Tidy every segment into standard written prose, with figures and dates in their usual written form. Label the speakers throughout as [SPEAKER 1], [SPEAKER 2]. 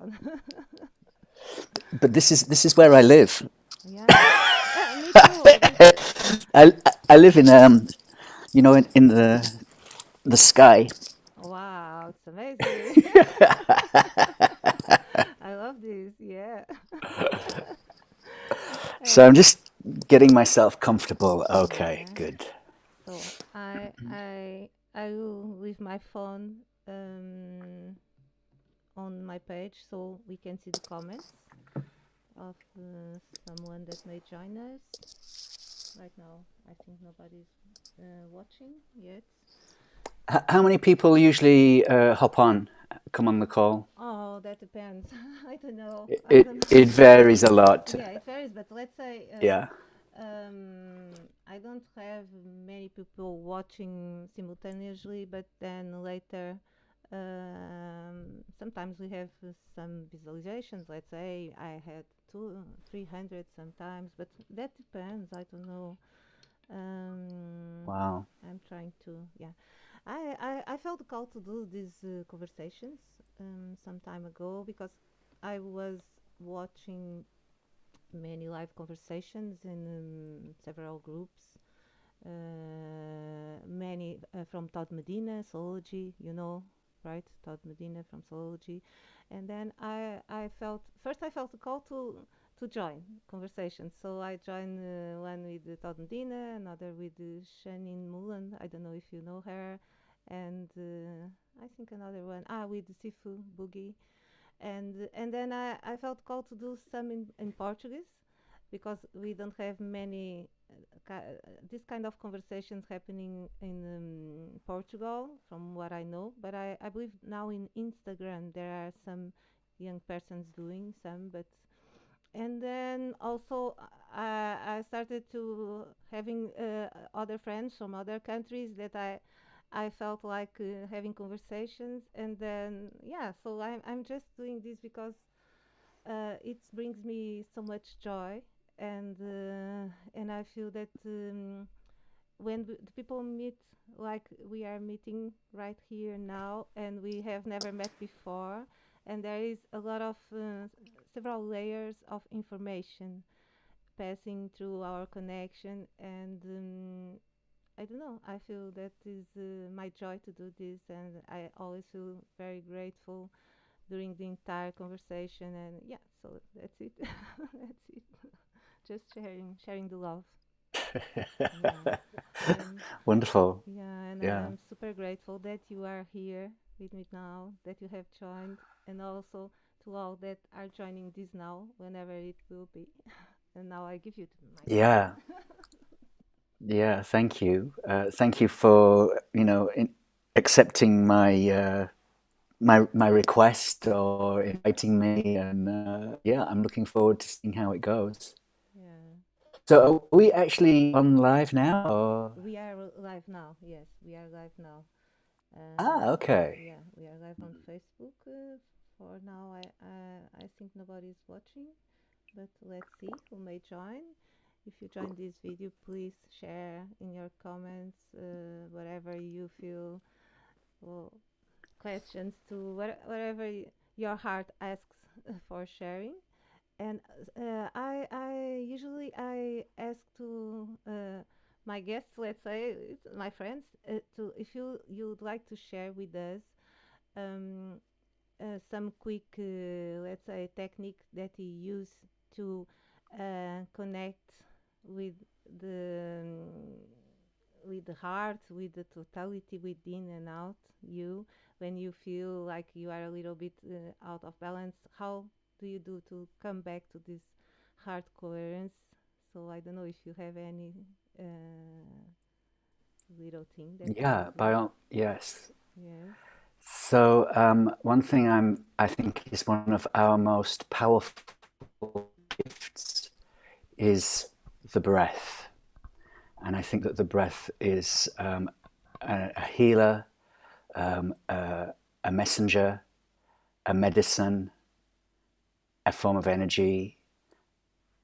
[SPEAKER 1] on.
[SPEAKER 2] But this is where I live.
[SPEAKER 1] Yeah. Yeah, me too. This,
[SPEAKER 2] I I live in in the sky.
[SPEAKER 1] wow, it's amazing. I love this. Yeah.
[SPEAKER 2] So I'm
[SPEAKER 1] And
[SPEAKER 2] just getting myself comfortable. Okay,
[SPEAKER 1] yeah.
[SPEAKER 2] good.
[SPEAKER 1] So I will leave my phone um on my page so we can see the comments of someone that may join us. Right now, I think nobody's watching yet.
[SPEAKER 2] How many people usually hop on, come on the call?
[SPEAKER 1] Oh, that depends. I don't know.
[SPEAKER 2] It,
[SPEAKER 1] I
[SPEAKER 2] it
[SPEAKER 1] don't know.
[SPEAKER 2] it varies a lot.
[SPEAKER 1] Yeah, it varies, but let's say
[SPEAKER 2] Yeah.
[SPEAKER 1] I don't have many people watching simultaneously, but then later, sometimes we have some visualizations. Let's say I had 300 sometimes, but that depends. I don't know. Um,
[SPEAKER 2] Wow.
[SPEAKER 1] I'm trying to, yeah. I felt the call to do these conversations some time ago because I was watching many live conversations in several groups. Many from Todd Medina, Zoology, right? Todd Medina from Zoology. And then I felt a call to join conversations. So I joined one with Todd Medina, another with Shannon Mullen. I don't know if you know her. And I think another one, with Sifu Boogie. And then I felt called to do some in Portuguese because we don't have many this kind of conversations happening in Portugal, from what I know. But I believe now in Instagram there are some young persons doing some, but and then also I started to having other friends from other countries that I felt like having conversations, and then yeah, so I'm just doing this because it brings me so much joy, and I feel that when the people meet like we are meeting right here now, and we have never met before, and there is a lot of several layers of information passing through our connection, and I don't know. I feel that is my joy to do this, and I always feel very grateful during the entire conversation. And yeah, so that's it. That's it. Just sharing the love. Yeah, and
[SPEAKER 2] Wonderful.
[SPEAKER 1] yeah, and
[SPEAKER 2] Yeah.
[SPEAKER 1] I'm super grateful that you are here with me now, that you have joined, and also to all that are joining this now, whenever it will be. And now I give you the mic again.
[SPEAKER 2] Yeah. Yeah. Thank you. Thank you for, accepting my request or inviting me. And yeah, I'm looking forward to seeing how it goes.
[SPEAKER 1] Yeah.
[SPEAKER 2] So are we actually on live now? Or?
[SPEAKER 1] We are live now. Yes, we are live now.
[SPEAKER 2] Okay.
[SPEAKER 1] Yeah, we are live on Facebook. For now, I think nobody is watching, but let's see who may join. If you join this video, please share in your comments whatever you feel, well, questions to whatever your heart asks for sharing. And I usually I ask to my guests, let's say my friends, to if you'd like to share with us um, some quick, let's say, technique that you use to connect with the with the heart, with the totality within and out you, when you feel like you are a little bit out of balance. How do you do to come back to this heart coherence? So I don't know if you have any little thing that you
[SPEAKER 2] Yeah.
[SPEAKER 1] do.
[SPEAKER 2] Yes.
[SPEAKER 1] Yes.
[SPEAKER 2] So one thing I think is one of our most powerful gifts is the breath, and I think that the breath is a healer, a messenger, a medicine, a form of energy,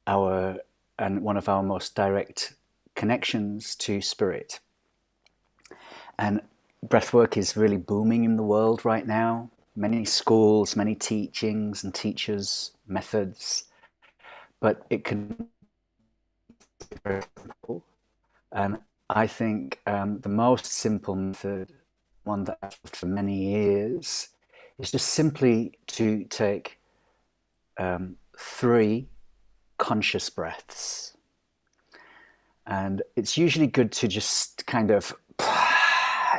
[SPEAKER 2] our and one of our most direct connections to spirit. And breathwork is really booming in the world right now. many schools, many teachings and teachers, methods, but it can be very simple. And I think the most simple method, one that I've used for many years, is just simply to take 3 conscious breaths. And it's usually good to just kind of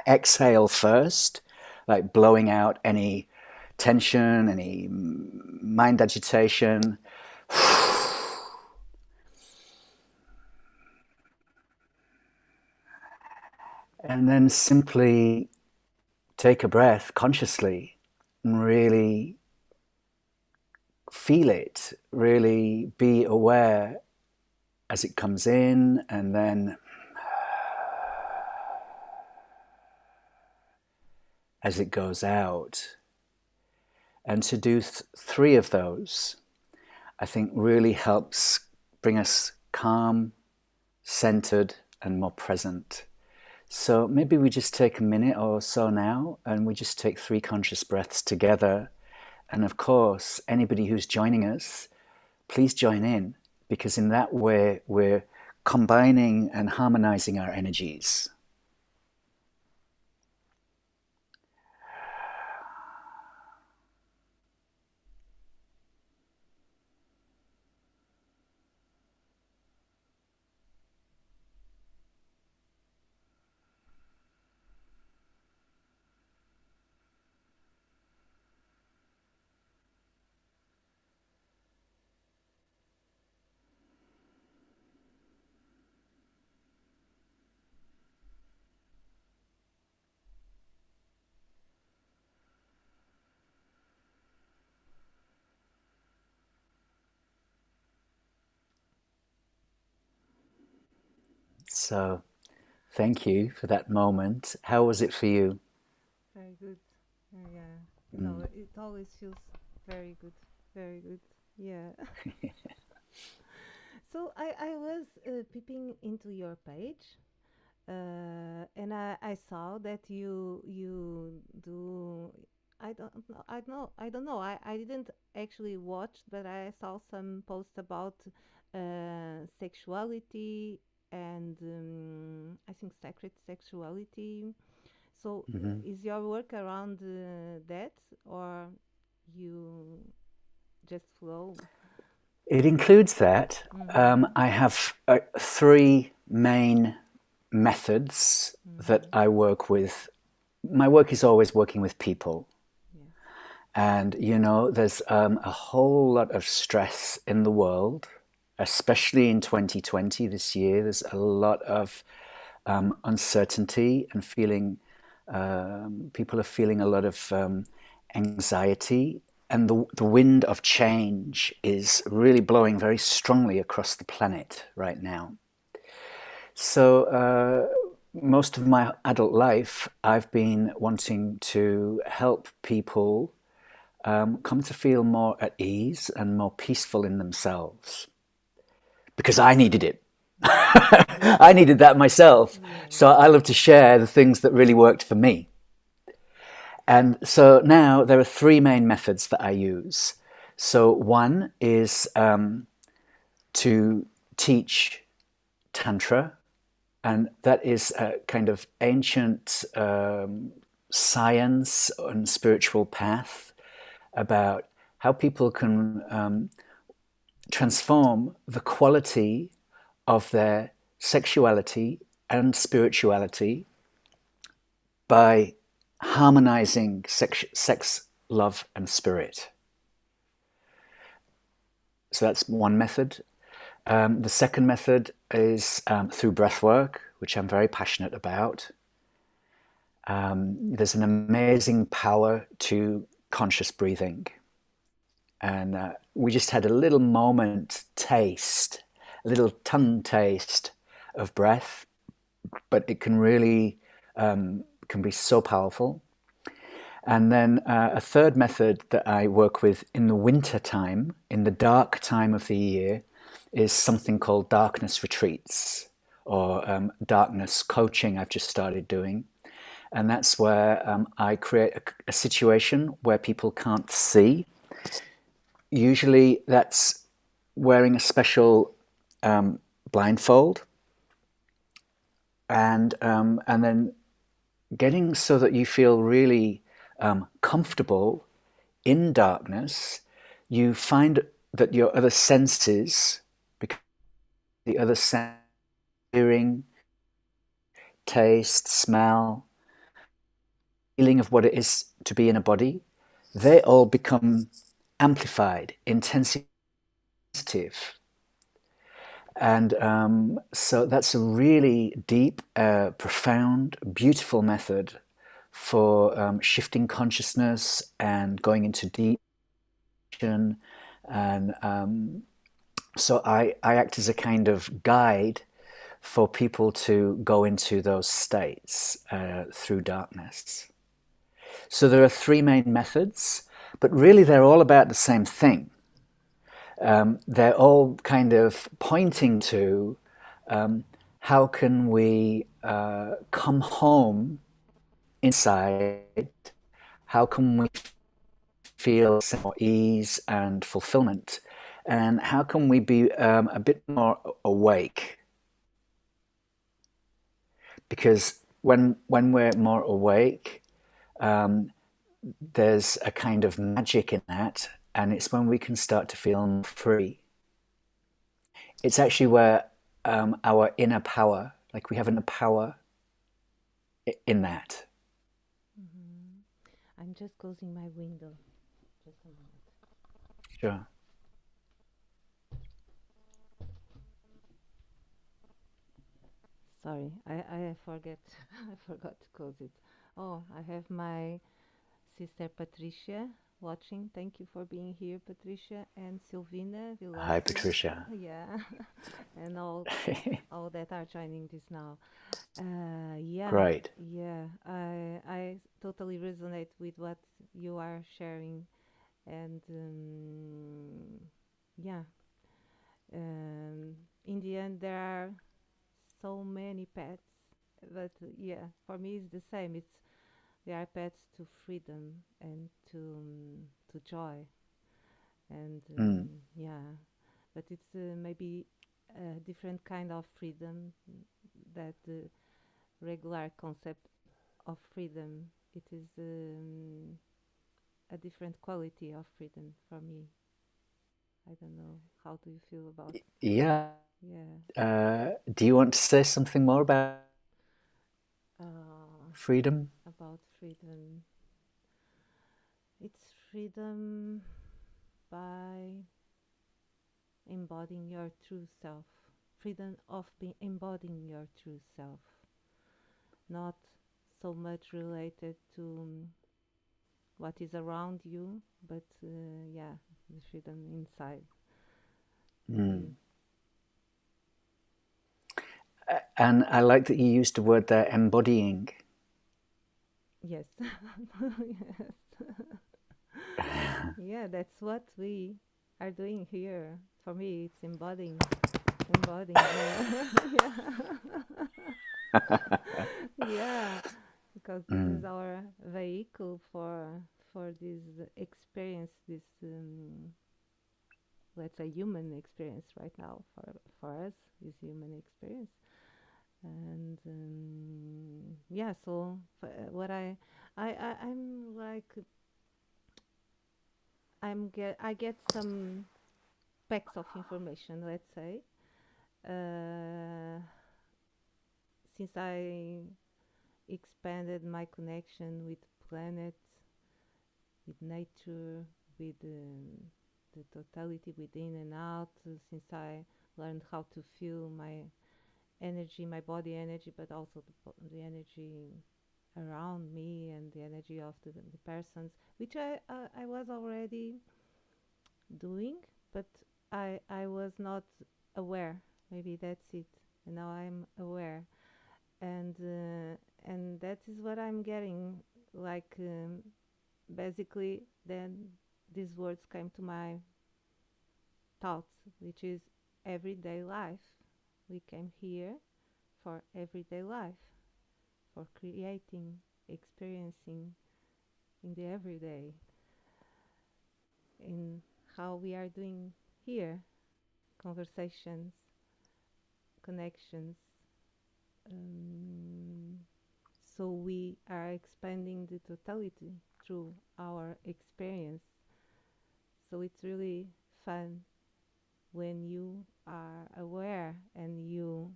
[SPEAKER 2] exhale first, like blowing out any tension, any mind agitation. And then simply take a breath consciously and really feel it, really be aware as it comes in and then as it goes out. And to do 3 of those, I think really helps bring us calm, centered, and more present. So maybe we just take a minute or so now and we just take 3 conscious breaths together. And of course, anybody who's joining us, please join in, because in that way we're combining and harmonizing our energies. So thank you for that moment. How was it for you?
[SPEAKER 1] Very good. Yeah.
[SPEAKER 2] Mm.
[SPEAKER 1] It always feels very good. Very good. Yeah. So I was peeping into your page, and I saw that you do. I don't know. I didn't actually watch, but I saw some posts about sexuality and I think sacred sexuality. So
[SPEAKER 2] Mm-hmm.
[SPEAKER 1] is your work around that, or you just flow?
[SPEAKER 2] It includes that.
[SPEAKER 1] Mm-hmm.
[SPEAKER 2] I have 3 main methods that
[SPEAKER 1] Mm-hmm.
[SPEAKER 2] I work with. My work is always working with people.
[SPEAKER 1] Yes.
[SPEAKER 2] And, there's a whole lot of stress in the world, especially in 2020 this year. There's a lot of uncertainty and people are feeling a lot of anxiety. And the wind of change is really blowing very strongly across the planet right now. So, most of my adult life, I've been wanting to help people come to feel more at ease and more peaceful in themselves because I needed it. I needed that myself.
[SPEAKER 1] Yes.
[SPEAKER 2] So I love to share the things that really worked for me. And so now there are 3 main methods that I use. So one is to teach Tantra, and that is a kind of ancient science and spiritual path about how people can transform the quality of their sexuality and spirituality by harmonizing sex, love, and spirit. So that's one method. The second method is through breath work, which I'm very passionate about. There's an amazing power to conscious breathing. And we just had a little moment taste, a little tongue taste of breath, but it can really can be so powerful. And then a third method that I work with in the winter time, in the dark time of the year, is something called darkness retreats or darkness coaching I've just started doing. and that's where I create a situation where people can't see. Usually, that's wearing a special blindfold, and then getting so that you feel really comfortable in darkness. You find that your other senses, because the other sense, hearing, taste, smell, feeling of what it is to be in a body, they all become amplified, intensive. And so that's a really deep, profound, beautiful method for shifting consciousness and going into deep. And so I act as a kind of guide for people to go into those states through darkness. So there are three main methods, but really they're all about the same thing. They're all kind of pointing to how can we come home inside? How can we feel more ease and fulfillment? And how can we be a bit more awake? Because when we're more awake, um, there's a kind of magic in that, and it's when we can start to feel free. It's actually where our inner power, like we have inner power in that.
[SPEAKER 1] Hmm. I'm just closing my window. Just a moment.
[SPEAKER 2] Sure.
[SPEAKER 1] Sorry, I forget. I forgot to close it. Oh, I have my sister Patricia watching. Thank you for being here, Patricia, and Silvina. We love
[SPEAKER 2] Hi,
[SPEAKER 1] you.
[SPEAKER 2] Patricia.
[SPEAKER 1] Yeah, and all that are joining this now. Yeah,
[SPEAKER 2] Great.
[SPEAKER 1] yeah. I totally resonate with what you are sharing, and yeah. In the end, there are so many pets, but yeah, for me it's the same. They are pets to freedom and to joy, and
[SPEAKER 2] Mm.
[SPEAKER 1] yeah, but it's maybe a different kind of freedom that the regular concept of freedom. It is a different quality of freedom for me. I don't know. How do you feel about?
[SPEAKER 2] Yeah.
[SPEAKER 1] Yeah.
[SPEAKER 2] Do you want to say something more about
[SPEAKER 1] Uh,
[SPEAKER 2] freedom?
[SPEAKER 1] about freedom. It's freedom by embodying your true self. Freedom of being embodying your true self, not so much related to what is around you, but yeah, the freedom inside. Mm.
[SPEAKER 2] Mm. And I like that you used the word there, embodying.
[SPEAKER 1] Yes, yes, yeah. That's what we are doing here. For me, it's embodying. Yeah, yeah. Yeah, because this is
[SPEAKER 2] Mm.
[SPEAKER 1] our vehicle for this experience, this let's say human experience right now for us, this human experience, and yeah. So what I'm like I get some packs of information, let's say, uh, since I expanded my connection with planet, with nature, with the totality within and out, since I learned how to feel my energy, my body energy, but also the energy around me and the energy of the persons, which I was already doing, but I was not aware. Maybe that's it. And now I'm aware, and that is what I'm getting. Like basically, then these words came to my thoughts, which is everyday life. We came here for everyday life, for creating. experiencing in the everyday, in how we are doing here, conversations, connections. Um, so we are expanding the totality through our experience. So it's really fun when you are aware and you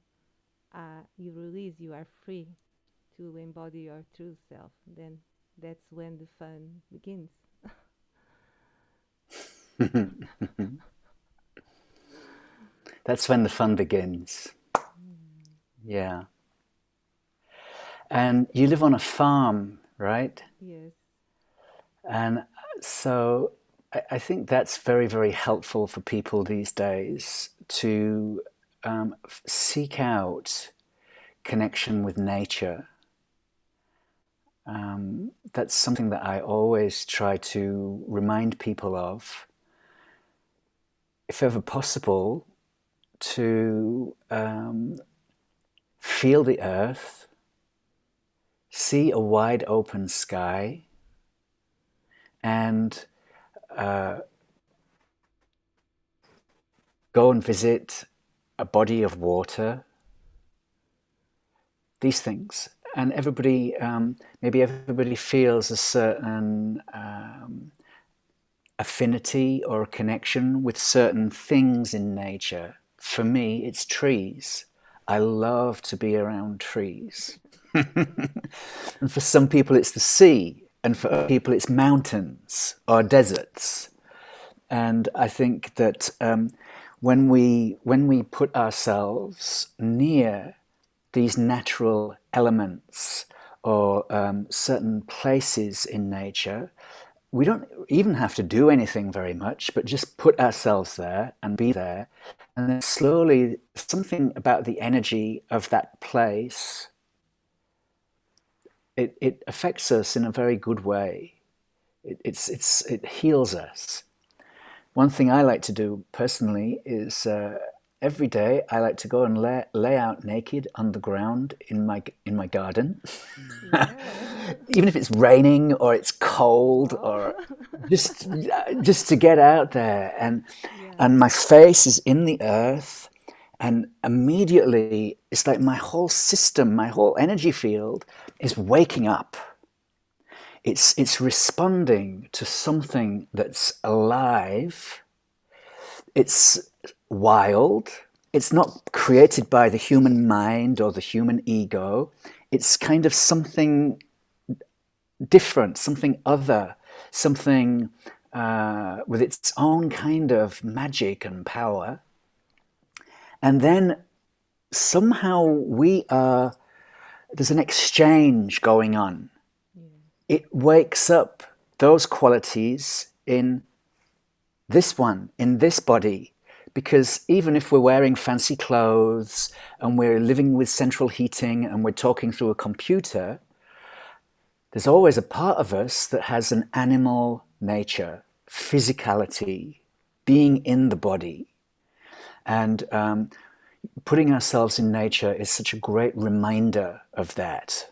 [SPEAKER 1] release, you are free to embody your true self. Then that's when the fun begins.
[SPEAKER 2] That's when the fun begins.
[SPEAKER 1] Mm.
[SPEAKER 2] Yeah. And you live on a farm, right?
[SPEAKER 1] Yes.
[SPEAKER 2] And so I think that's very, very helpful for people these days to seek out connection with nature. That's something that I always try to remind people of, if ever possible, to feel the earth, see a wide open sky, and go and visit a body of water, these things. And everybody, maybe everybody feels a certain affinity or a connection with certain things in nature. For me, it's trees. I love to be around trees. And for some people, it's the sea. And for other people, it's mountains or deserts. And I think that when we put ourselves near these natural elements or certain places in nature, we don't even have to do anything very much, but just put ourselves there and be there. And then slowly, something about the energy of that place, it affects us in a very good way. It heals us. One thing I like to do personally is every day I like to go and lay out naked on the ground in my garden,
[SPEAKER 1] Yeah.
[SPEAKER 2] even if it's raining or it's cold,
[SPEAKER 1] Oh.
[SPEAKER 2] or just to get out there,
[SPEAKER 1] Yeah.
[SPEAKER 2] and my face is in the earth, and immediately it's like my whole system, my whole energy field is waking up. It's responding to something that's alive. It's wild. It's not created by the human mind or the human ego. It's kind of something different, something other, something with its own kind of magic and power. And then somehow there's an exchange going on.
[SPEAKER 1] Yeah.
[SPEAKER 2] It wakes up those qualities in this one, in this body. Because even if we're wearing fancy clothes and we're living with central heating and we're talking through a computer, there's always a part of us that has an animal nature, physicality, being in the body. And putting ourselves in nature is such a great reminder of that,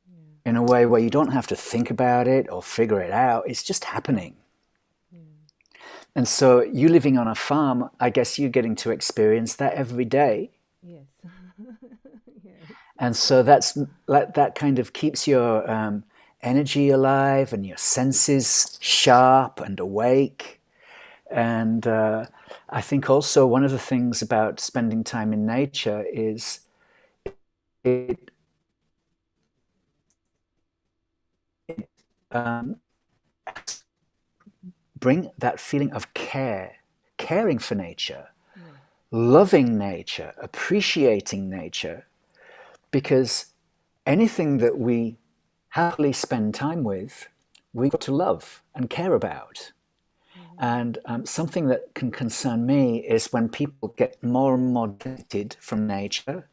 [SPEAKER 1] Yeah.
[SPEAKER 2] in a way where you don't have to think about it or figure it out. It's just happening.
[SPEAKER 1] Yeah.
[SPEAKER 2] And so you living on a farm, I guess you're getting to experience that every day.
[SPEAKER 1] Yes. Yes.
[SPEAKER 2] And so that's like that kind of keeps your energy alive and your senses sharp and awake. And I think also one of the things about spending time in nature is it um, bring that feeling of care, caring for nature,
[SPEAKER 1] Yeah.
[SPEAKER 2] loving nature, appreciating nature, because anything that we happily spend time with, we've got to love and care about.
[SPEAKER 1] Mhm.
[SPEAKER 2] And something that can concern me is when people get more and more disconnected from nature,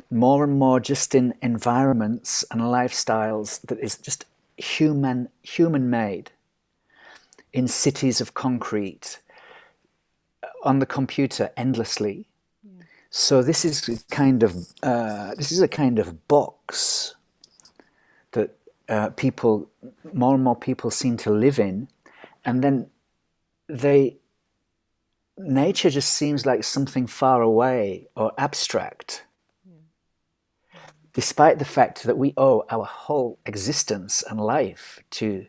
[SPEAKER 2] more and more just in environments and lifestyles that is just human made, in cities of concrete, on the computer endlessly.
[SPEAKER 1] Yeah.
[SPEAKER 2] So this is a kind of box that people, more and more people seem to live in, and then they nature just seems like something far away or abstract,
[SPEAKER 1] Yeah.
[SPEAKER 2] despite the fact that we owe our whole existence and life to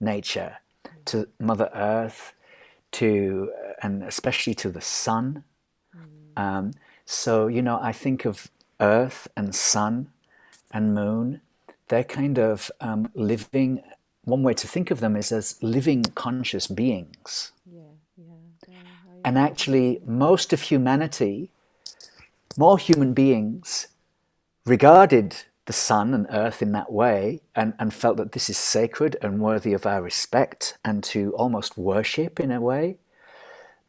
[SPEAKER 2] nature,
[SPEAKER 1] Yeah.
[SPEAKER 2] to Mother Earth, to and especially to the sun.
[SPEAKER 1] Mm.
[SPEAKER 2] Um, so I think of Earth and Sun and Moon. They're kind of living. One way to think of them is as living conscious beings.
[SPEAKER 1] Yeah. Yeah. I
[SPEAKER 2] And
[SPEAKER 1] agree with
[SPEAKER 2] actually,
[SPEAKER 1] you.
[SPEAKER 2] most of humanity, more human beings, regarded the sun and earth in that way and felt that this is sacred and worthy of our respect and to almost worship in a way.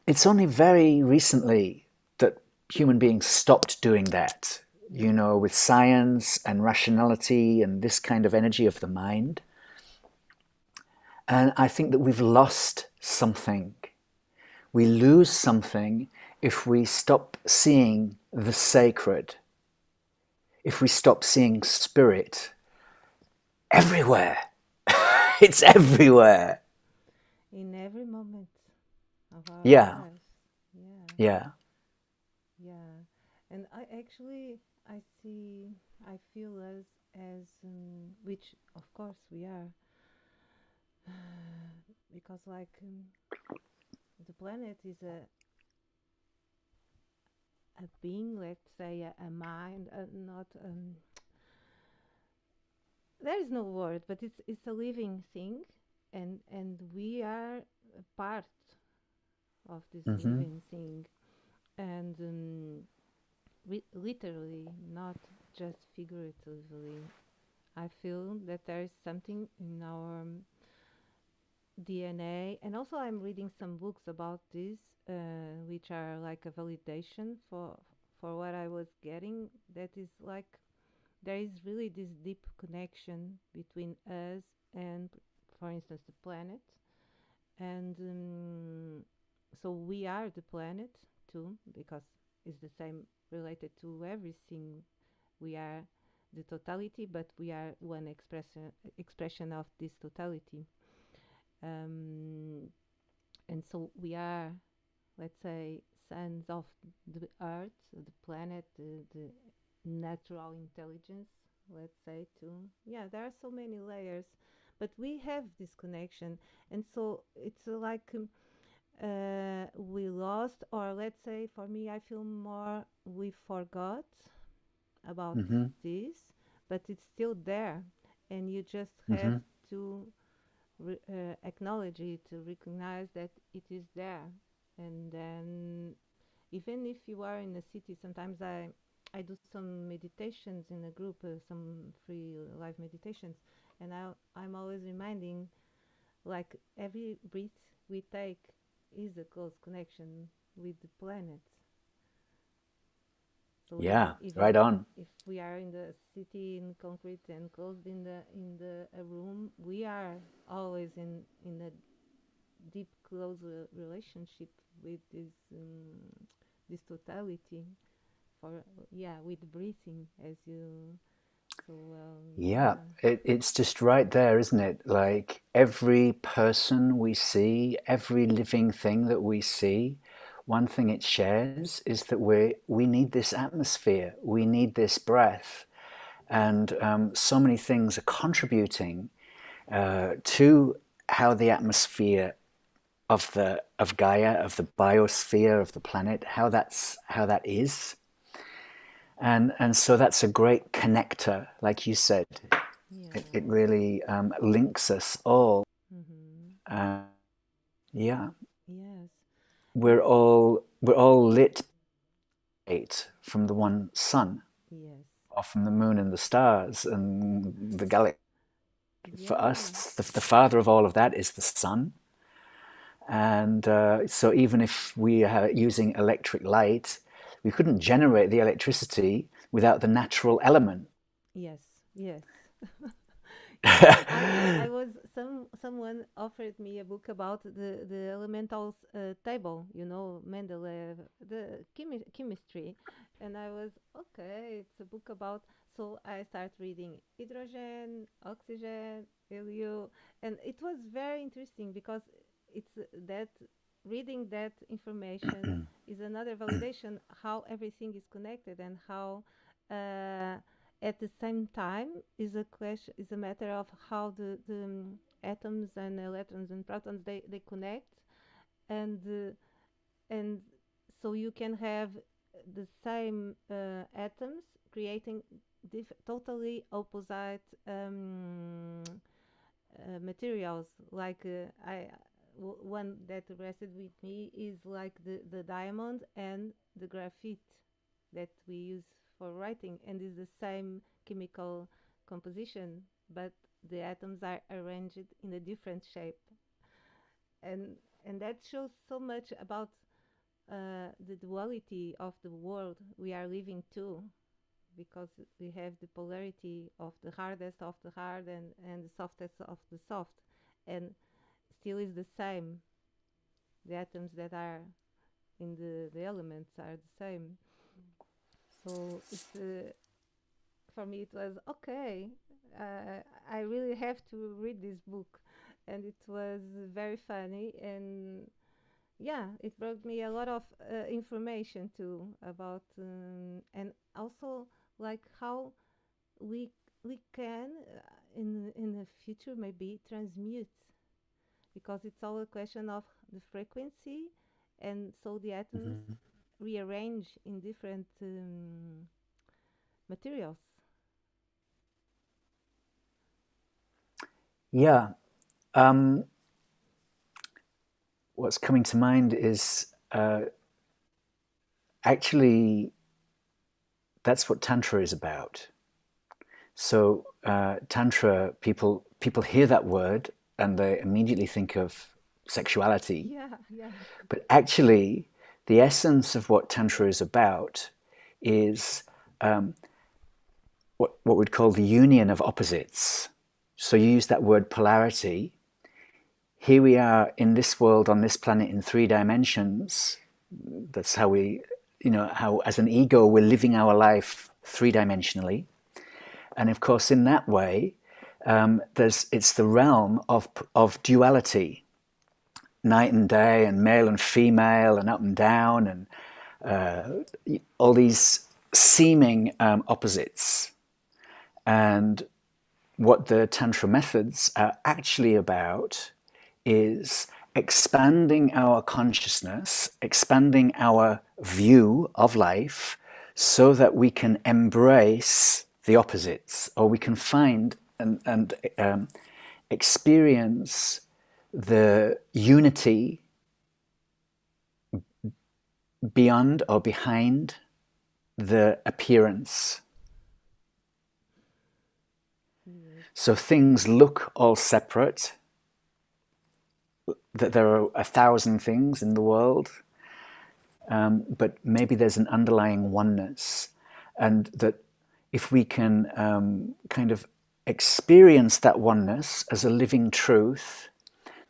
[SPEAKER 2] It's only very recently that human beings stopped doing that,
[SPEAKER 1] Yeah.
[SPEAKER 2] with science and rationality and this kind of energy of the mind. And I think that we've lost something. We lose something if we stop seeing the sacred, if we stop seeing spirit everywhere. It's everywhere.
[SPEAKER 1] In every moment of our
[SPEAKER 2] Yeah,
[SPEAKER 1] lives. Yeah.
[SPEAKER 2] yeah.
[SPEAKER 1] Yeah. And I actually I see I feel as which of course we are because like the planet is a being, let's say a mind, not there is no word, but it's a living thing, and we are a part of this
[SPEAKER 2] Mm-hmm.
[SPEAKER 1] living thing, and literally, not just figuratively. I feel that there is something in our DNA, and also I'm reading some books about this, which are like a validation for what I was getting. That is like there is really this deep connection between us and, for instance, the planet. And so we are the planet too, because it's the same related to everything. We are the totality, but we are one expression of this totality. Um, and so we are, let's say, sons of the earth, the planet, the natural intelligence, let's say, too. Yeah, there are so many layers, but we have this connection. And so it's like we lost, or let's say, for me, I feel more we forgot about
[SPEAKER 2] Mm-hmm.
[SPEAKER 1] this, but it's still there. And you just have
[SPEAKER 2] Mm-hmm.
[SPEAKER 1] to acknowledge it, to recognize that it is there. And then, even if you are in a city, sometimes I do some meditations in a group, some free live meditations, and I'm always reminding, like every breath we take is a close connection with the planet. So even
[SPEAKER 2] Yeah, right
[SPEAKER 1] even
[SPEAKER 2] on.
[SPEAKER 1] if we are in the city in concrete and closed in the a room, we are always in a deep close relationship with this totality for, yeah, with breathing, as you so
[SPEAKER 2] Yeah,
[SPEAKER 1] yeah.
[SPEAKER 2] it's just right there, isn't it? Like every person we see, every living thing that we see, one thing it shares is that we need this atmosphere, we need this breath, and so many things are contributing to how the atmosphere of Gaia, of the biosphere of the planet, how that is, and so that's a great connector, like you said. It
[SPEAKER 1] Yeah.
[SPEAKER 2] really links us all.
[SPEAKER 1] Mm-hmm.
[SPEAKER 2] Uh, yeah,
[SPEAKER 1] Yes. And
[SPEAKER 2] we're all lit from the one sun,
[SPEAKER 1] yes.
[SPEAKER 2] or from the moon and the stars and the galaxy. For
[SPEAKER 1] Yeah.
[SPEAKER 2] us, the father of all of that is the sun. And so even if we are using electric light, we couldn't generate the electricity without the natural element.
[SPEAKER 1] Yes. Yes. I was someone offered me a book about the elementals table, Mendeleev, the chemistry, and I was okay. It's a book about. So I start reading hydrogen, oxygen, helium, and it was very interesting because it's that reading that information is another validation how everything is connected and how. Uh, at the same time is a question is a matter of how the atoms and electrons and protons they connect and and so you can have the same atoms creating totally opposite materials like one that rested with me is like the diamond and the graphite that we use for writing and is the same chemical composition, but the atoms are arranged in a different shape. And and that shows so much about the duality of the world we are living too, because we have the polarity of the hardest of the hard and the softest of the soft, and still is the same. The atoms that are in the elements are the same. So it's for me it was okay. Uh, I really have to read this book, and it was very funny and yeah, it brought me a lot of information too about and also like how we we can in the future maybe transmute because it's all a question of the frequency and so the atoms
[SPEAKER 2] Mhm.
[SPEAKER 1] rearrange in different materials.
[SPEAKER 2] Yeah. Um, what's coming to mind is actually that's what Tantra is about. So Tantra, people hear that word and they immediately think of sexuality,
[SPEAKER 1] Yeah, yeah.
[SPEAKER 2] but actually, the essence of what Tantra is about is what we'd call the union of opposites. So you use that word polarity. Here we are in this world on this planet in 3 dimensions. That's how we, how as an ego we're living our life 3 dimensionally. And of course, in that way, it's the realm of duality, night and day, and male and female, and up and down, and all these seeming opposites. And what the Tantra methods are actually about is expanding our consciousness, expanding our view of life so that we can embrace the opposites or we can find and experience the unity beyond or behind the appearance.
[SPEAKER 1] Yes.
[SPEAKER 2] So things look all separate, that there are 1,000 things in the world, but maybe there's an underlying oneness. And that if we can kind of experience that oneness as a living truth,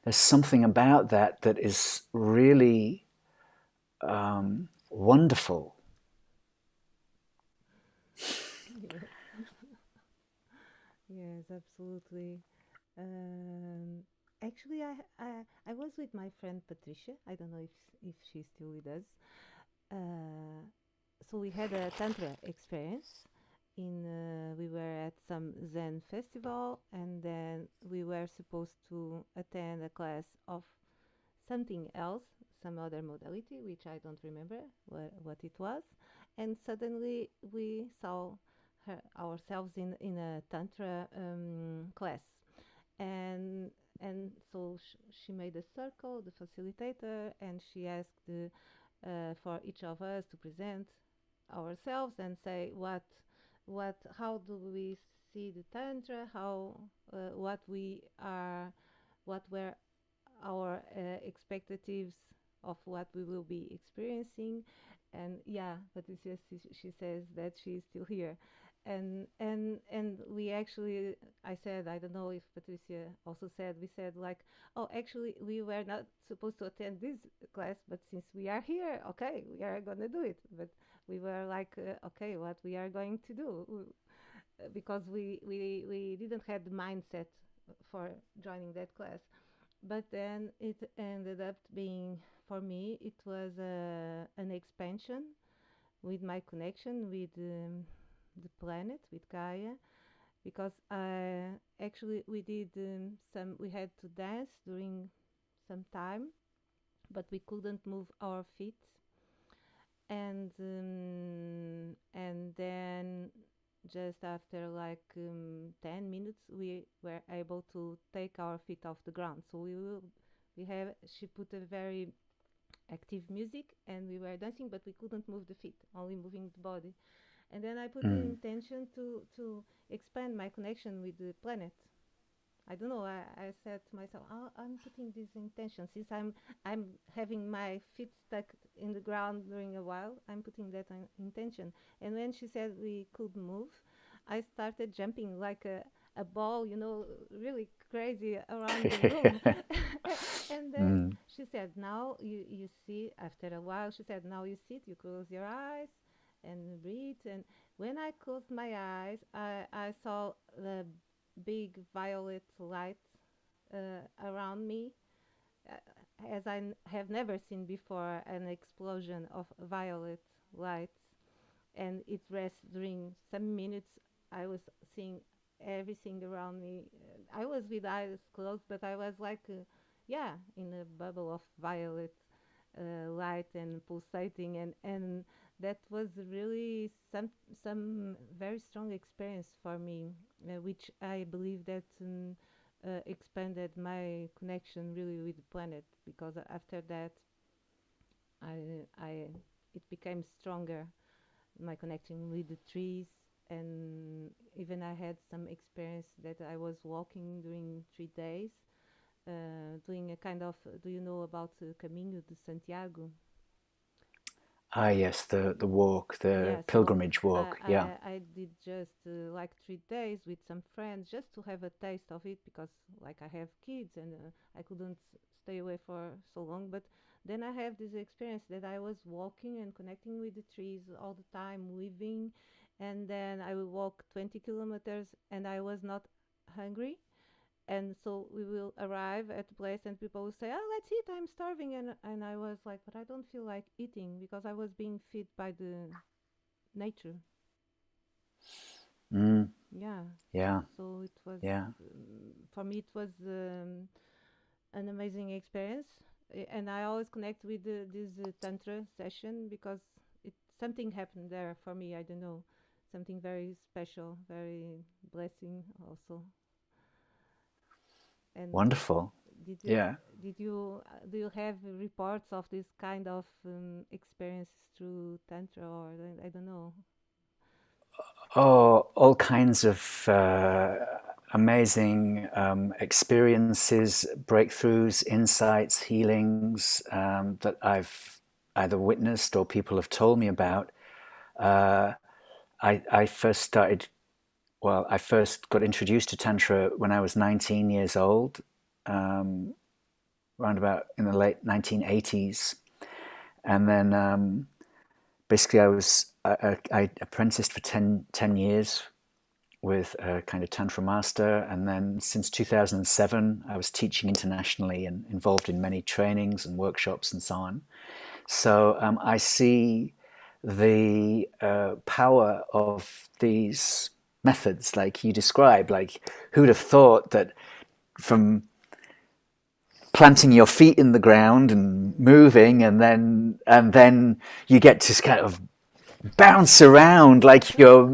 [SPEAKER 2] there's something about that that is really wonderful.
[SPEAKER 1] Yes. Yes, absolutely. Um, Actually, I was with my friend Patricia. I don't know if she's still with us. Uh, so we had a tantra experience. We were at some Zen festival, and then we were supposed to attend a class of something else, some other modality, which I don't remember what it was. And suddenly we saw ourselves in a tantra class, and so she made a circle, the facilitator, and she asked for each of us to present ourselves and say how do we see the tantra, how what we are, what were our expectatives of what we will be experiencing. And yeah, Patricia, she says that she is still here. and we actually, I said, I don't know if Patricia also said, we said like, oh, actually we were not supposed to attend this class, but since we are here, okay, we are gonna do it. But we were like, okay, what we are going to do? Because we didn't have the mindset for joining that class. But then it ended up being, for me, it was an expansion with my connection with the planet, with Gaia, because actually we did we had to dance during some time, but we couldn't move our feet, and then just after like 10 minutes we were able to take our feet off the ground. So we have she put a very active music and we were dancing, but we couldn't move the feet, only moving the body. And then I put the
[SPEAKER 2] Mm.
[SPEAKER 1] intention to expand my connection with the planet. I don't know. I said to myself, oh, I'm putting this intention since I'm having my feet stuck in the ground during a while. I'm putting that intention. And when she said we could move, I started jumping like a ball, really crazy around the room. And then
[SPEAKER 2] Mm.
[SPEAKER 1] she said, now you see. After a while, she said, now you sit, you close your eyes and breathe. And when I closed my eyes, I saw the big violet light around me, uh, as have never seen before, an explosion of violet light. And it rests during some minutes. I was seeing everything around me. I was with eyes closed, but I was like, yeah, in a bubble of violet light and pulsating, and that was really some very strong experience for me, which I believe that expanded my connection really with the planet, because after that I it became stronger, my connection with the trees. And even I had some experience that I was walking during 3 days, doing a kind of, do you know about Caminho de Santiago?
[SPEAKER 2] Ah, yes, the walk, the
[SPEAKER 1] Yeah, so
[SPEAKER 2] pilgrimage walk. Yeah.
[SPEAKER 1] I did just like 3 days with some friends just to have a taste of it, because like I have kids and I couldn't stay away for so long. But then I have this experience that I was walking and connecting with the trees all the time, living, and then I will walk 20 kilometers and I was not hungry. And so we will arrive at the place and people will say, oh, let's eat, I'm starving. And I was like, but I don't feel like eating, because I was being fed by the nature.
[SPEAKER 2] Mm.
[SPEAKER 1] Yeah.
[SPEAKER 2] Yeah.
[SPEAKER 1] So it was,
[SPEAKER 2] Yeah.
[SPEAKER 1] for me, it was an amazing experience. And I always connect with this Tantra session, because it something happened there for me. I don't know. Something very special, very blessing also. And
[SPEAKER 2] Wonderful.
[SPEAKER 1] did you
[SPEAKER 2] Yeah.
[SPEAKER 1] did you do you have reports of this kind of experiences through Tantra, or I don't know?
[SPEAKER 2] Oh, all kinds of amazing experiences, breakthroughs, insights, healings that I've either witnessed or people have told me about. Uh, I first started, well, I first got introduced to Tantra when I was 19 years old, around about in the late 1980s. And then basically I apprenticed for 10 years with a kind of Tantra master. And then since 2007, I was teaching internationally and involved in many trainings and workshops and so on. So I see the power of these methods like you described. Like, who'd have thought that from planting your feet in the ground and moving, and then you get to kind of bounce around like you're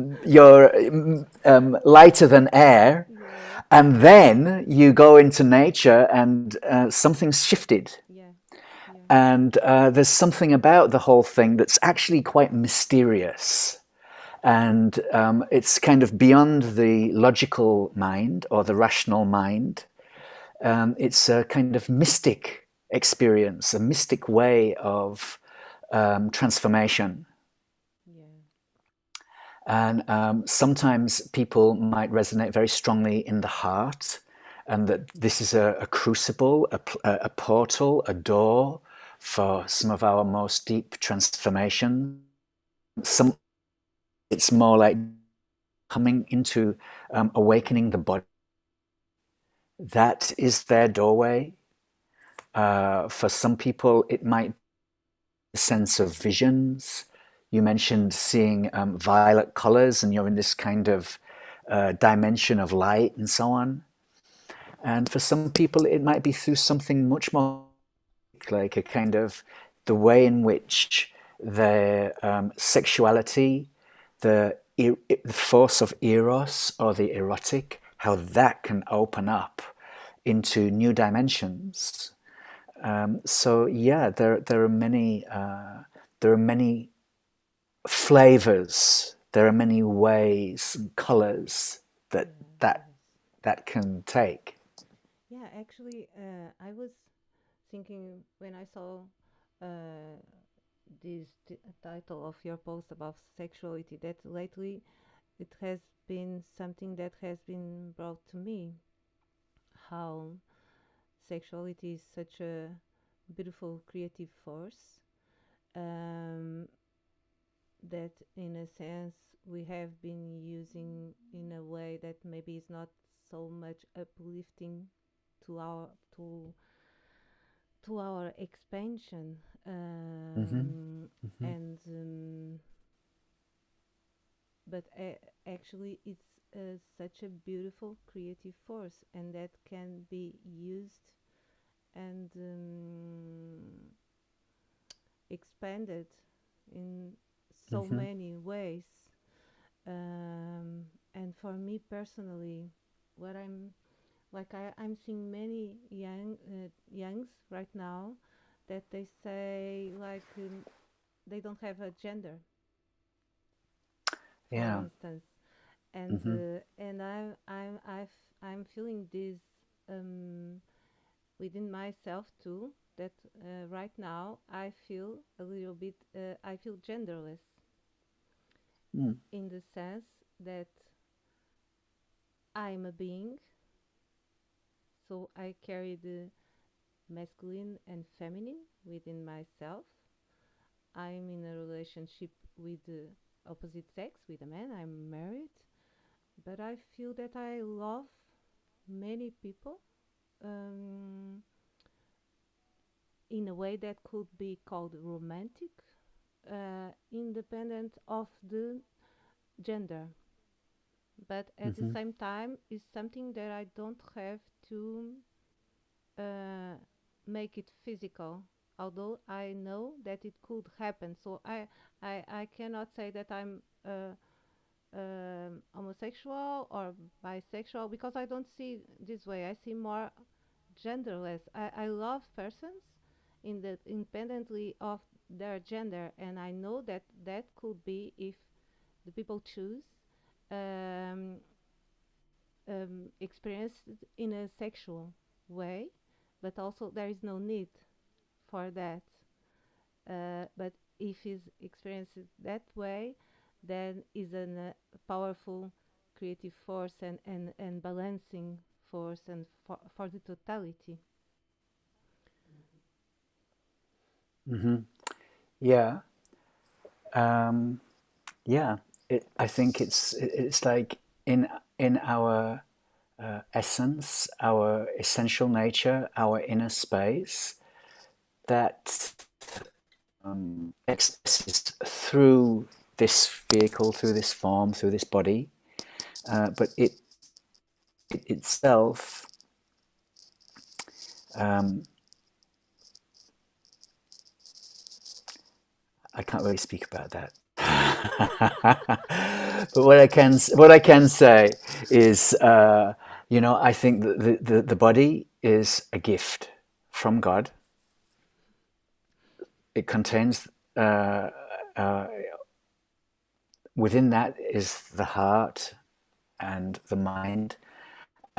[SPEAKER 2] lighter than air,
[SPEAKER 1] Yes.
[SPEAKER 2] and then you go into nature and something's shifted.
[SPEAKER 1] Yeah. Yeah.
[SPEAKER 2] And there's something about the whole thing that's actually quite mysterious. And it's kind of beyond the logical mind or the rational mind. It's a kind of mystic experience, a mystic way of transformation.
[SPEAKER 1] Yeah.
[SPEAKER 2] And sometimes people might resonate very strongly in the heart, and that this is a crucible, a portal, a door for some of our most deep transformation. Some it's more like coming into awakening the body. That is their doorway. For some people, it might be a sense of visions. You mentioned seeing violet colors, and you're in this kind of dimension of light and so on. And for some people, it might be through something much more like a kind of the way in which their sexuality, the force of eros or the erotic, how that can open up into new dimensions. So yeah, there are many flavors, there are many ways and colors that that
[SPEAKER 1] Yes.
[SPEAKER 2] that can take.
[SPEAKER 1] Yeah, actually, I was thinking when I saw uh, this title of your post about sexuality that lately it has been something that has been brought to me, how sexuality is such a beautiful creative force, um, that in a sense we have been using in a way that maybe is not so much uplifting to our expansion,
[SPEAKER 2] Mm-hmm. Mm-hmm.
[SPEAKER 1] and but actually it's such a beautiful creative force, and that can be used and expanded in so
[SPEAKER 2] Mm-hmm.
[SPEAKER 1] many ways. And for me personally, what I'm seeing many youngs right now that they say like they don't have a gender, for
[SPEAKER 2] Yeah.
[SPEAKER 1] instance,
[SPEAKER 2] Mm-hmm.
[SPEAKER 1] and I'm feeling this um, within myself too. That right now I feel a little bit. I feel genderless
[SPEAKER 2] Mm.
[SPEAKER 1] in the sense that I'm a being, so I carry the masculine and feminine within myself. I'm in a relationship with the opposite sex, with a man. I'm married, but I feel that I love many people, um, in a way that could be called romantic, independent of the gender. But at the
[SPEAKER 2] Mm-hmm.
[SPEAKER 1] same time, it's something that I don't have to uh, make it physical. Although I know that it could happen, so I cannot say that I'm homosexual or bisexual because I don't see this way. I see more genderless. I love persons independently of their gender, and I know that that could be if the people choose um, experience it in a sexual way, but also there is no need for that. But if is experienced that way, then is a powerful creative force and balancing force and for the totality.
[SPEAKER 2] Mm-hmm. Yeah. Um, yeah. I think it's like in our essence, our essential nature, our inner space that expresses through this vehicle, through this form, through this body. But it itself, um, I can't really speak about that. But what I can say is, I think that the body is a gift from God. It contains uh, uh, within that is the heart and the mind,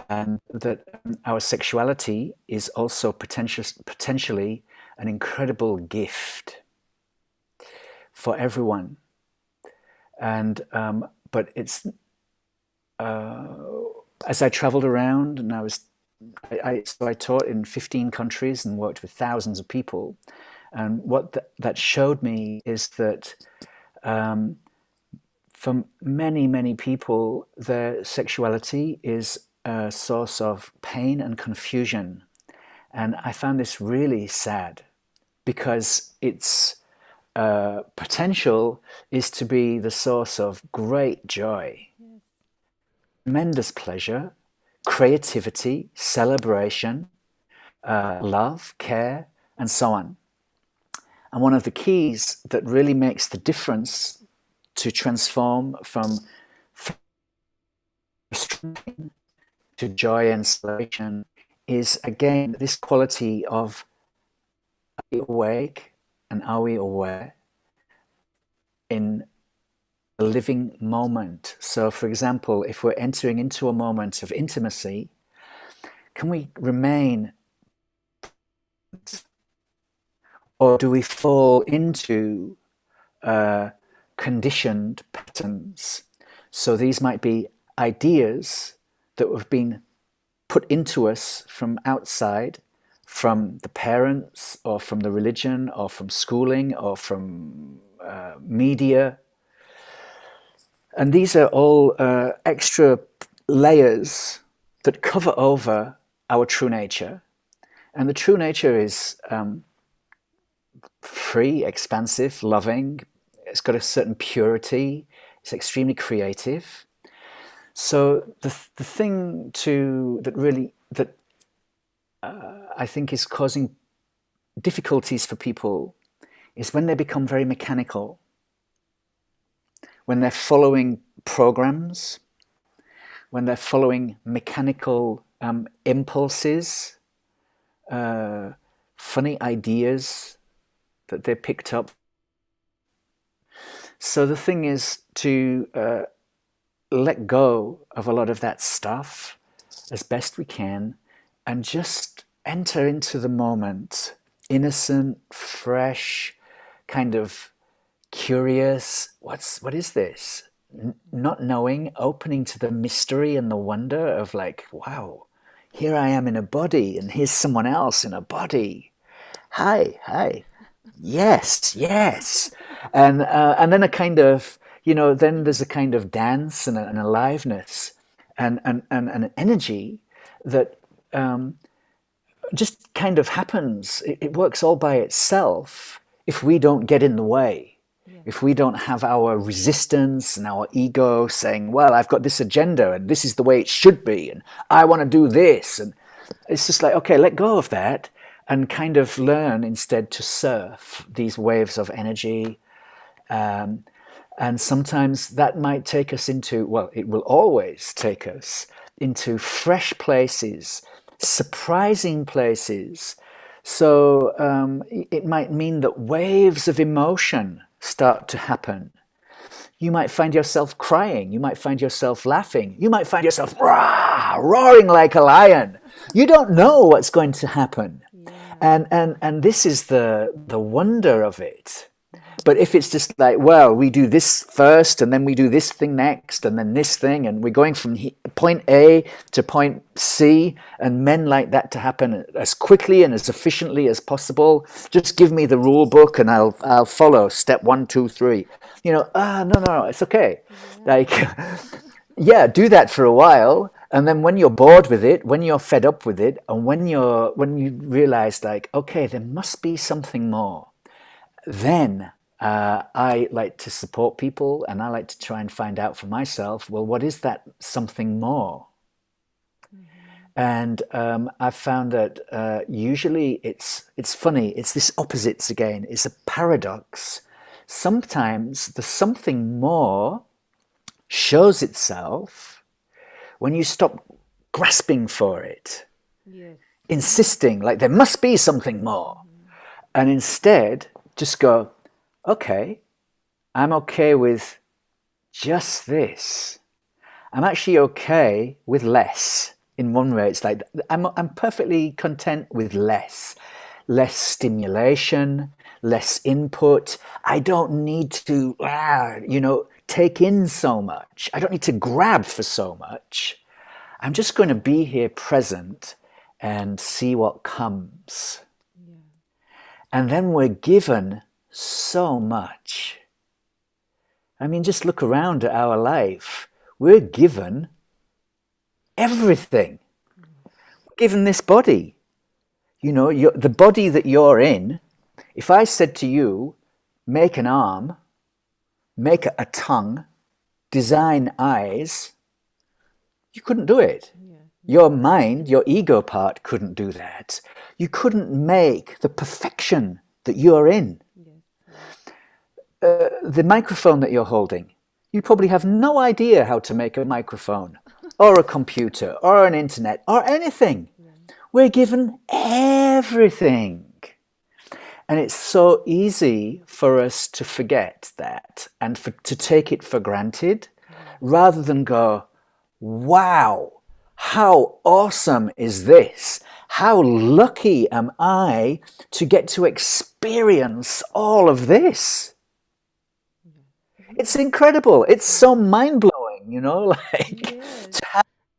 [SPEAKER 2] and that our sexuality is also potentially an incredible gift for everyone. And but it's as I traveled around and I taught in 15 countries and worked with thousands of people. And what that showed me is that for many people, their sexuality is a source of pain and confusion. And I found this really sad because its potential is to be the source of great joy,
[SPEAKER 1] Yes.
[SPEAKER 2] tremendous pleasure, creativity, celebration, love, care, and so on. And one of the keys that really makes the difference to transform from frustration to joy and celebration is, again, this quality of, are we awake and are we aware in a living moment? So, for example, if we're entering into a moment of intimacy, can we remain, or do we fall into conditioned patterns? So these might be ideas that have been put into us from outside, from the parents or from the religion or from schooling or from media. And these are all extra layers that cover over our true nature. And the true nature is free, expansive, loving. It's got a certain purity. It's extremely creative. So the thing that really I think is causing difficulties for people is when they become very mechanical, when they're following programs, when they're following mechanical impulses, funny ideas that they picked up. So the thing is to let go of a lot of that stuff as best we can and just enter into the moment, innocent, fresh, kind of curious. What is this? Not knowing, opening to the mystery and the wonder of, like, wow, here I am in a body and here's someone else in a body. Hi, yes, yes. And then a kind of, then there's a kind of dance and an aliveness and an energy that just kind of happens. It works all by itself if we don't get in the way.
[SPEAKER 1] Yes.
[SPEAKER 2] If we don't have our resistance and our ego saying, well, I've got this agenda and this is the way it should be and I want to do this. And it's just like, okay, let go of that and kind of learn instead to surf these waves of energy. And sometimes that might take us into, well, it will always take us into fresh places, surprising places. So it might mean that waves of emotion start to happen. You might find yourself crying. You might find yourself laughing. You might find yourself roaring like a lion. You don't know what's going to happen.
[SPEAKER 1] Yeah.
[SPEAKER 2] And this is the wonder of it. But if it's just like, well, we do this first and then we do this thing next and then this thing and we're going from point A to point C and men like that to happen as quickly and as efficiently as possible, just give me the rule book and I'll follow step 1, 2, 3. No, it's okay.
[SPEAKER 1] Yeah.
[SPEAKER 2] Like, yeah, do that for a while. And then when you're bored with it, when you're fed up with it, and when you realize, like, okay, there must be something more, then I like to support people and I like to try and find out for myself, well, what is that something more? And I've found that usually it's funny, it's this opposites again, it's a paradox. Sometimes the something more shows itself when you stop grasping for it,
[SPEAKER 1] Yes.
[SPEAKER 2] insisting like there must be something more, and instead just go, okay, I'm okay with just this. I'm actually okay with less. In one way, it's like I'm perfectly content with less stimulation, less input. I don't need to, take in so much. I don't need to grab for so much. I'm just going to be here present and see what comes.
[SPEAKER 1] Yeah.
[SPEAKER 2] And then we're given so much. I mean, just look around at our life. We're given everything. We're given this body. You know, the body that you're in, if I said to you, make an arm, make a tongue, design eyes, you couldn't do it.
[SPEAKER 1] Yeah.
[SPEAKER 2] Your mind, your ego part couldn't do that. You couldn't make the perfection that you're in.
[SPEAKER 1] Yes.
[SPEAKER 2] The microphone that you're holding, you probably have no idea how to make a microphone or a computer or an internet or anything.
[SPEAKER 1] Yeah.
[SPEAKER 2] We're given everything. And it's so easy for us to forget that and to take it for granted rather than go, wow, how awesome is this? How lucky am I to get to experience all of this? It's incredible. It's so mind-blowing, you know, like
[SPEAKER 1] Yes.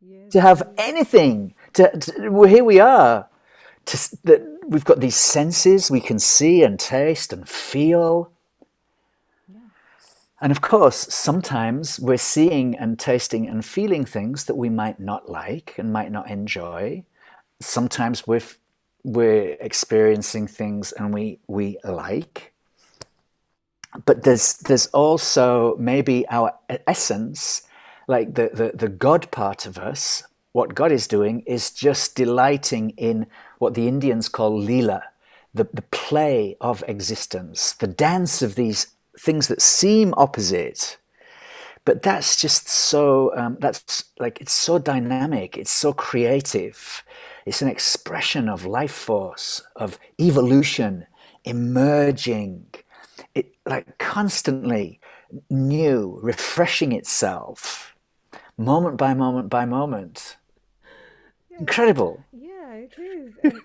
[SPEAKER 1] Yes.
[SPEAKER 2] to
[SPEAKER 1] It
[SPEAKER 2] have
[SPEAKER 1] is.
[SPEAKER 2] anything. Well, here we are. We've got these senses we can see and taste and feel.
[SPEAKER 1] Yeah.
[SPEAKER 2] And of course, sometimes we're seeing and tasting and feeling things that we might not like and might not enjoy. Sometimes we're experiencing things and we like. But there's also maybe our essence, like the God part of us. What God is doing is just delighting in what the Indians call lila, the play of existence, the dance of these things that seem opposite. But that's just so, that's like, it's so dynamic, it's so creative. It's an expression of life force, of evolution, emerging, it like constantly new, refreshing itself, moment by moment by moment.
[SPEAKER 1] Yes.
[SPEAKER 2] Incredible.
[SPEAKER 1] Yeah, it is. And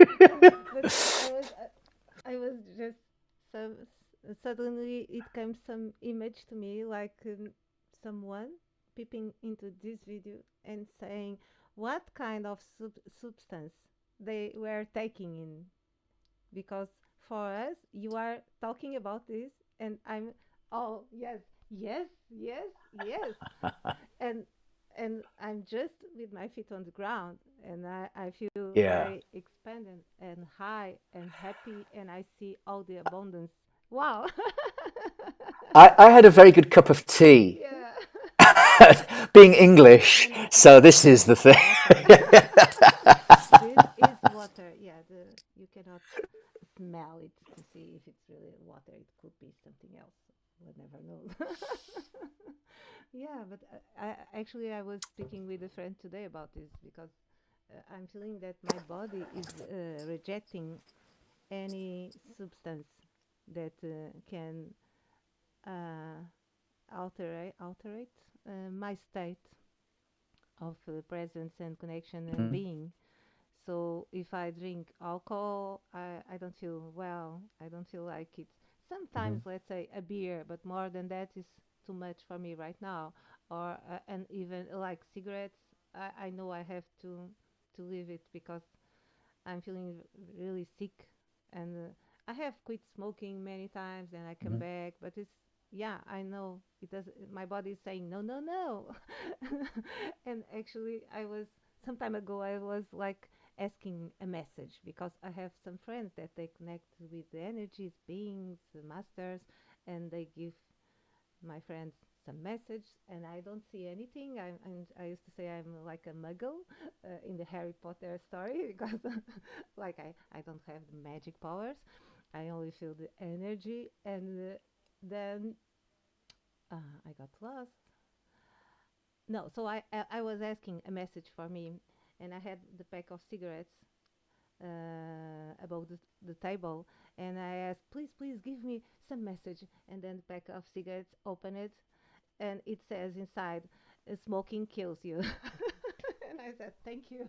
[SPEAKER 1] but I was just so suddenly it came some image to me like someone peeping into this video and saying what kind of substance they were taking in, because for us you are talking about this and I'm, oh yes, yes, yes, yes, and I'm just with my feet on the ground and I feel
[SPEAKER 2] Yeah.
[SPEAKER 1] very expanded and high and happy and I see all the abundance. Wow.
[SPEAKER 2] I had a very good cup of tea.
[SPEAKER 1] Yeah.
[SPEAKER 2] Being English,
[SPEAKER 1] And this is
[SPEAKER 2] so this is
[SPEAKER 1] yes,
[SPEAKER 2] the thing.
[SPEAKER 1] water. This is water. Yeah, the you cannot smell it to see if it's really water. It could be something else. We'll never know. Yeah, but I was speaking with a friend today about this because I'm feeling that my body is rejecting any substance that can uh, alterate my state of presence and connection and being. So if I drink alcohol, I don't feel well. I don't feel like it. Sometimes, let's say a beer, but more than that is too much for me right now. Or and even like cigarettes, I know I have to leave it because I'm feeling really sick, and I have quit smoking many times, and I come back. But it's yeah, I know it does. My body is saying no, no, no. And actually, I was some time ago. I was like asking a message because I have some friends that they connect with the energies, beings, the masters, and they give my friends some message and I don't see anything. I used to say I'm like a muggle in the Harry Potter story because like I don't have the magic powers. I only feel the energy and then I got lost. No, so I was asking a message for me and I had the pack of cigarettes above the table and I asked, please, please give me some message. And then the pack of cigarettes opened it and it says inside, smoking kills you. And I said, thank you.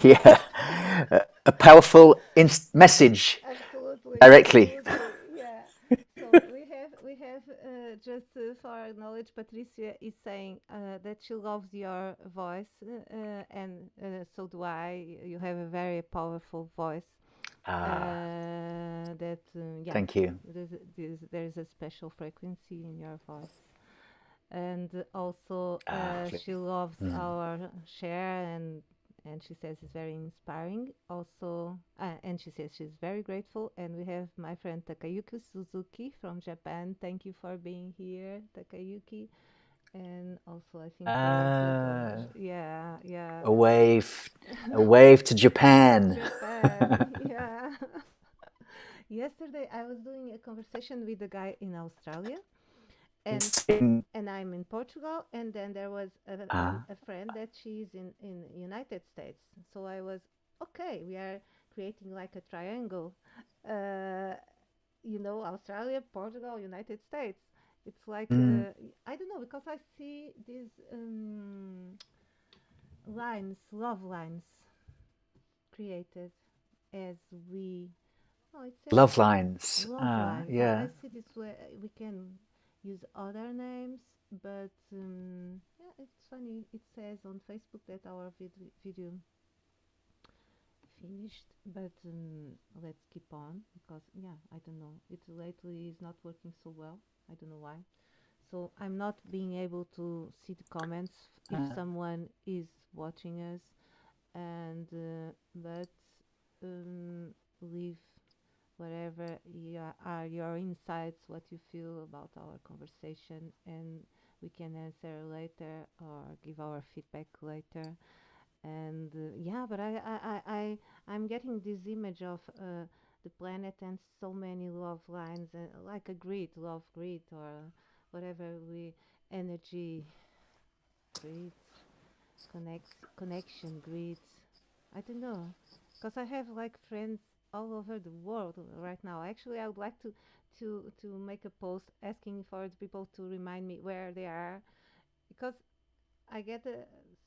[SPEAKER 2] Yeah. A powerful message
[SPEAKER 1] Absolutely,
[SPEAKER 2] directly.
[SPEAKER 1] absolutely, yeah. So we have just for our knowledge, Patricia is saying that she loves your voice, and so do I. You have a very powerful voice.
[SPEAKER 2] Ah,
[SPEAKER 1] That yeah,
[SPEAKER 2] thank you.
[SPEAKER 1] there's a special frequency in your voice, and also
[SPEAKER 2] Ah,
[SPEAKER 1] she loves
[SPEAKER 2] mm.
[SPEAKER 1] our share, and she says it's very inspiring also, and she says she's very grateful. And we have my friend Takayuki Suzuki from Japan. Thank you for being here, Takayuki. And also I think
[SPEAKER 2] Ah,
[SPEAKER 1] yeah, yeah.
[SPEAKER 2] a wave, a wave to Japan.
[SPEAKER 1] Japan, yeah. Yesterday I was doing a conversation with a guy in Australia, and
[SPEAKER 2] It's in,
[SPEAKER 1] and I'm in Portugal, and then there was
[SPEAKER 2] ah,
[SPEAKER 1] a friend that she's in United States. So I was okay. We are creating like a triangle, uh, Australia, Portugal, United States. It's like
[SPEAKER 2] mm,
[SPEAKER 1] I don't know because I see these lines, love lines created as we. Oh, it says
[SPEAKER 2] love lines.
[SPEAKER 1] love
[SPEAKER 2] Ah,
[SPEAKER 1] lines. I
[SPEAKER 2] yeah.
[SPEAKER 1] see this way. We can use other names, but yeah, it's funny. It says on Facebook that our video finished, but let's keep on because yeah, I don't know. It lately is not working so well. I don't know why. So I'm not being able to see the comments if
[SPEAKER 2] Ah,
[SPEAKER 1] someone is watching us, and but leave whatever are your insights, what you feel about our conversation, and we can answer later or give our feedback later. And yeah, but I'm getting this image of the planet and so many love lines, like a grid, love grid, or whatever we energy grid, connection grid. I don't know, because I have like friends all over the world right now. Actually, I would like to make a post asking for the people to remind me where they are, because I get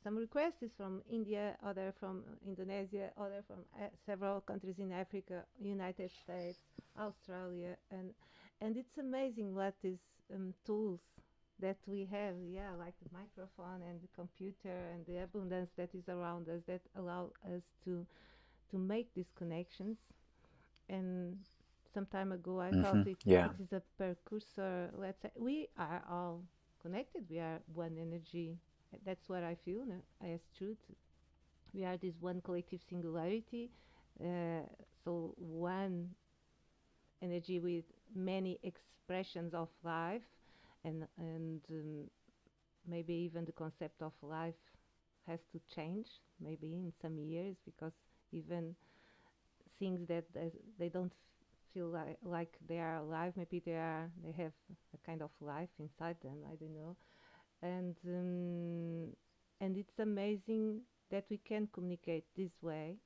[SPEAKER 1] some requests from India, other from Indonesia, other from several countries in Africa, United States, Australia, and it's amazing what these tools that we have, yeah, like the microphone and the computer and the abundance that is around us that allow us to make these connections. And some time ago I thought
[SPEAKER 2] yeah.
[SPEAKER 1] it is a precursor. Let's say we are all connected, we are one energy. That's what I feel, no? As truth, we are this one collective singularity, so one energy with many expressions of life, and maybe even the concept of life has to change maybe in some years, because even things that they don't feel like they are alive, maybe they have a kind of life inside them, I don't know. And it's amazing that we can communicate this way,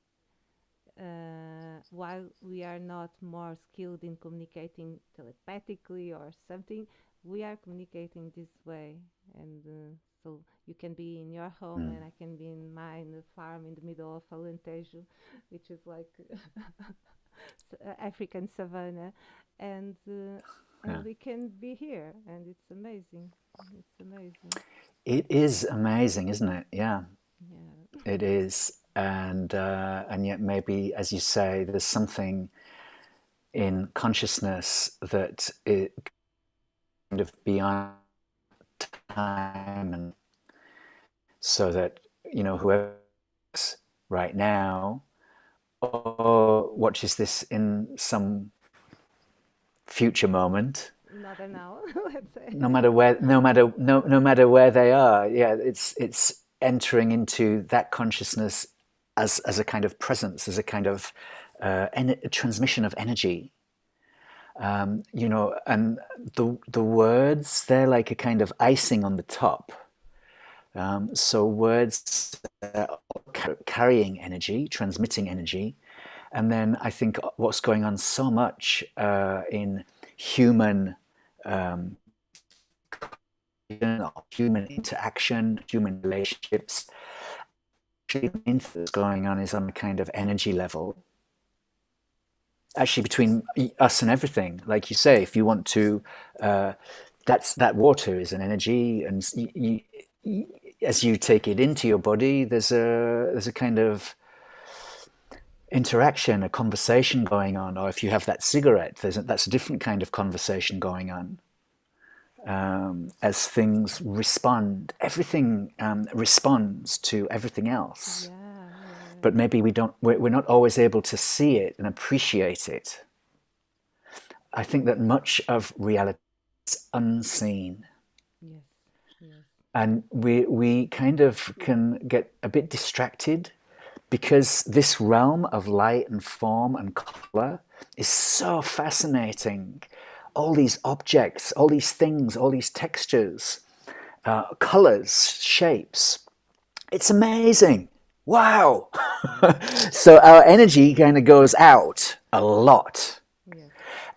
[SPEAKER 1] while we are not more skilled in communicating telepathically or something. We are communicating this way, and so you can be in your home
[SPEAKER 2] Mm,
[SPEAKER 1] and I can be in mine, the farm in the middle of Alentejo, which is like African savanna, and uh,
[SPEAKER 2] yeah.
[SPEAKER 1] and we can be here, and it's amazing. It's amazing.
[SPEAKER 2] It is amazing, isn't it? Yeah,
[SPEAKER 1] Yeah.
[SPEAKER 2] it is. And yet maybe, as you say, there's something in consciousness that it kind of beyond time, and so that whoever is right now or watches this in some future moment,
[SPEAKER 1] Not an hour, let's say.
[SPEAKER 2] no matter where they are, yeah, it's entering into that consciousness as a kind of presence, as a kind of transmission of energy. And the words, they're like a kind of icing on the top. So words carrying energy, transmitting energy. And then I think what's going on so much in human human interaction, human relationships, what's going on is on a kind of energy level. Actually, between us and everything, like you say, if you want to that water is an energy, and as you take it into your body, there's a kind of interaction, a conversation going on. Or if you have that cigarette, that's a different kind of conversation going on. As things respond, everything responds to everything else.
[SPEAKER 1] Yeah, yeah,
[SPEAKER 2] But maybe we're not always able to see it and appreciate it. I think that much of reality is unseen.
[SPEAKER 1] yes, yes,
[SPEAKER 2] And we kind of can get a bit distracted because this realm of light and form and color is so fascinating. All these objects, all these things, all these textures, colors, shapes. It's amazing. Wow. So our energy kind of goes out a lot.
[SPEAKER 1] yes,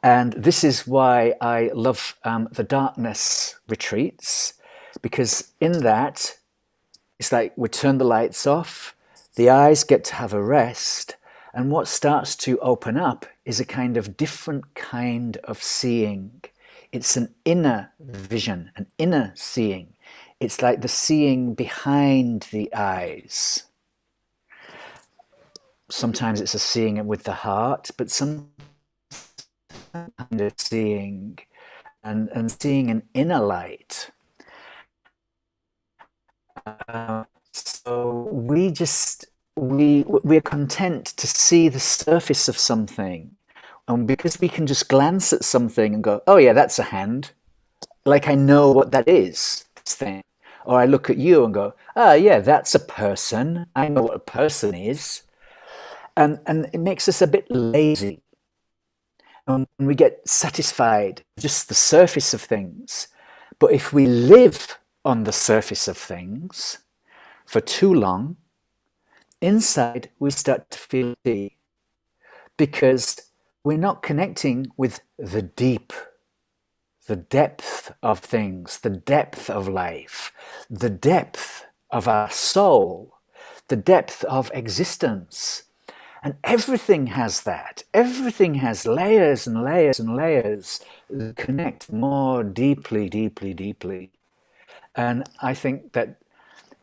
[SPEAKER 2] And this is why I love the darkness retreats, because in that, it's like we turn the lights off, the eyes get to have a rest, and what starts to open up is a kind of different kind of seeing. It's an inner vision, an inner seeing. It's like the seeing behind the eyes. Sometimes it's a seeing with the heart, but some kind of seeing and seeing an inner light. So we're content to see the surface of something, and because we can just glance at something and go, "Oh yeah, that's a hand," like I know what that is. This thing, or I look at you and go, "Ah, yeah, that's a person. I know what a person is," and it makes us a bit lazy, and we get satisfied with just the surface of things. But if we live on the surface of things for too long, inside we start to feel empty because we're not connecting with the deep, the depth of things, the depth of life, the depth of our soul, the depth of existence. And everything has that. Everything has layers and layers and layers that connect more deeply, deeply, deeply. And I think that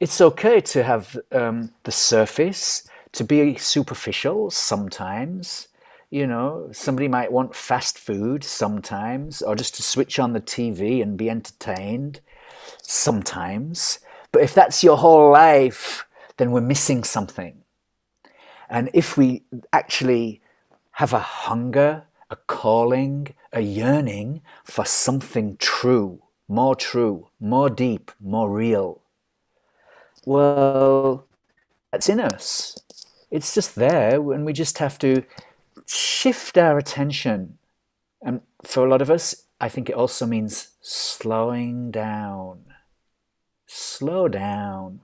[SPEAKER 2] it's okay to have the surface, to be superficial sometimes. You know, somebody might want fast food sometimes, or just to switch on the TV and be entertained sometimes. But if that's your whole life, then we're missing something. And if we actually have a hunger, a calling, a yearning for something true, more deep, more real, well, that's in us. It's just there, and we just have to shift our attention. And for a lot of us, I think it also means slowing down. Slow down.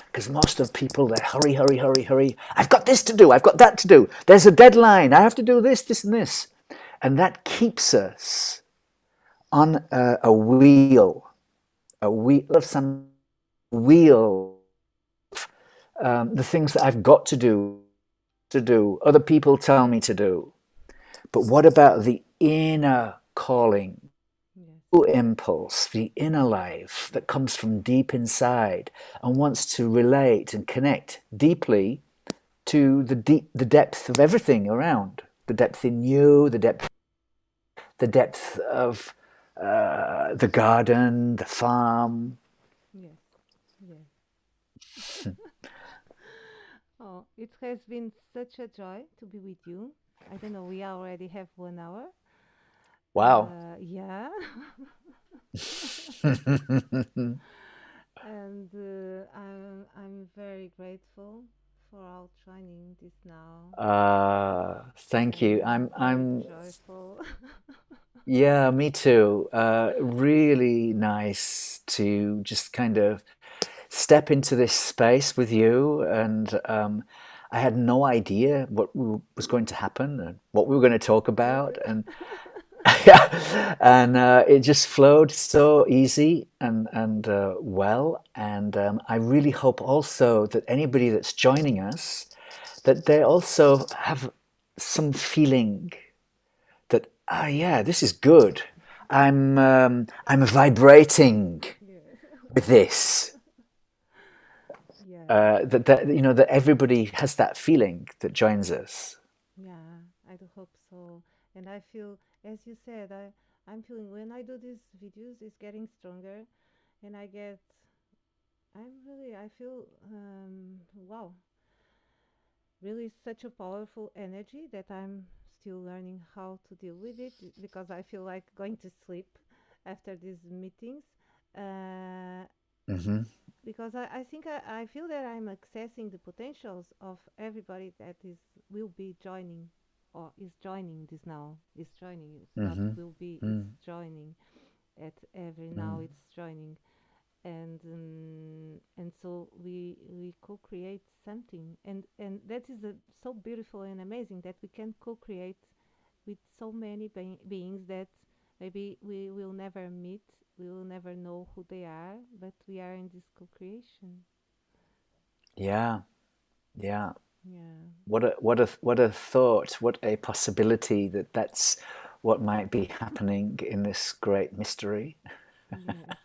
[SPEAKER 2] Because most of people, they hurry, hurry, hurry, hurry. I've got this to do. I've got that to do. There's a deadline. I have to do this, this, and this. And that keeps us on a wheel of some wheel. The things that I've got to do, other people tell me to do. But what about the inner calling,
[SPEAKER 1] yes,
[SPEAKER 2] impulse, the inner life that comes from deep inside and wants to relate and connect deeply to the depth of everything around, the depth in you, the depth of the garden, the farm.
[SPEAKER 1] yes, yes. Oh, it has been such a joy to be with you. I don't know, we already have 1 hour.
[SPEAKER 2] Wow.
[SPEAKER 1] Yeah. And I'm very grateful for our training this now.
[SPEAKER 2] Thank you.
[SPEAKER 1] Very
[SPEAKER 2] I'm
[SPEAKER 1] joyful.
[SPEAKER 2] Yeah, me too. Really nice to just kind of step into this space with you, and I had no idea was going to happen and what we were going to talk about,
[SPEAKER 1] Really?
[SPEAKER 2] and yeah, and it just flowed so easy and well, and I really hope also that anybody that's joining us, that they also have some feeling that, ah, yeah, this is good. I'm vibrating
[SPEAKER 1] Yes.
[SPEAKER 2] with this.
[SPEAKER 1] Yes.
[SPEAKER 2] That you know that everybody has that feeling that joins us.
[SPEAKER 1] Yeah, I do hope so. And I feel, as you said, I'm feeling when I do these videos, it's getting stronger, and I feel, wow, really such a powerful energy that I'm still learning how to deal with it because I feel like going to sleep after these meetings. Uh,
[SPEAKER 2] Hmm.
[SPEAKER 1] because I think I feel that I'm accessing the potentials of everybody that is will be joining or is joining this now. Is joining. It's not
[SPEAKER 2] Hmm.
[SPEAKER 1] will be. It's
[SPEAKER 2] Mm.
[SPEAKER 1] joining at every now.
[SPEAKER 2] Mm.
[SPEAKER 1] It's joining, and so we co-create something, and that is so beautiful and amazing that we can co-create with so many beings that maybe we will never meet, we will never know who they are, but we are in this co-creation.
[SPEAKER 2] Yeah, yeah.
[SPEAKER 1] Yeah.
[SPEAKER 2] What a thought, what a possibility that that's what might be happening in this great mystery.
[SPEAKER 1] Yes.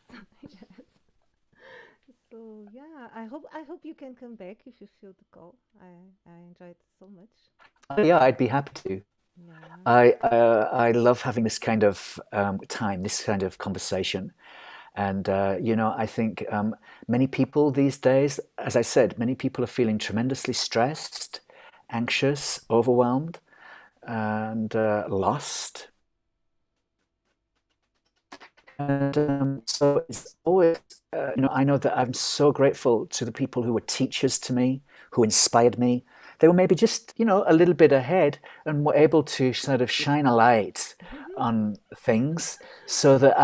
[SPEAKER 1] Yes. So yeah, I hope you can come back if you feel the call. I enjoyed so much.
[SPEAKER 2] Oh yeah, I'd be happy to.
[SPEAKER 1] Yeah.
[SPEAKER 2] I love having this kind of time, this kind of conversation, and you know, I think many people these days, as I said, many people are feeling tremendously stressed, anxious, overwhelmed, and lost. And so it's always, you know, I know that I'm so grateful to the people who were teachers to me, who inspired me. They were maybe just, you know, a little bit ahead and were able to sort of shine a light on things so that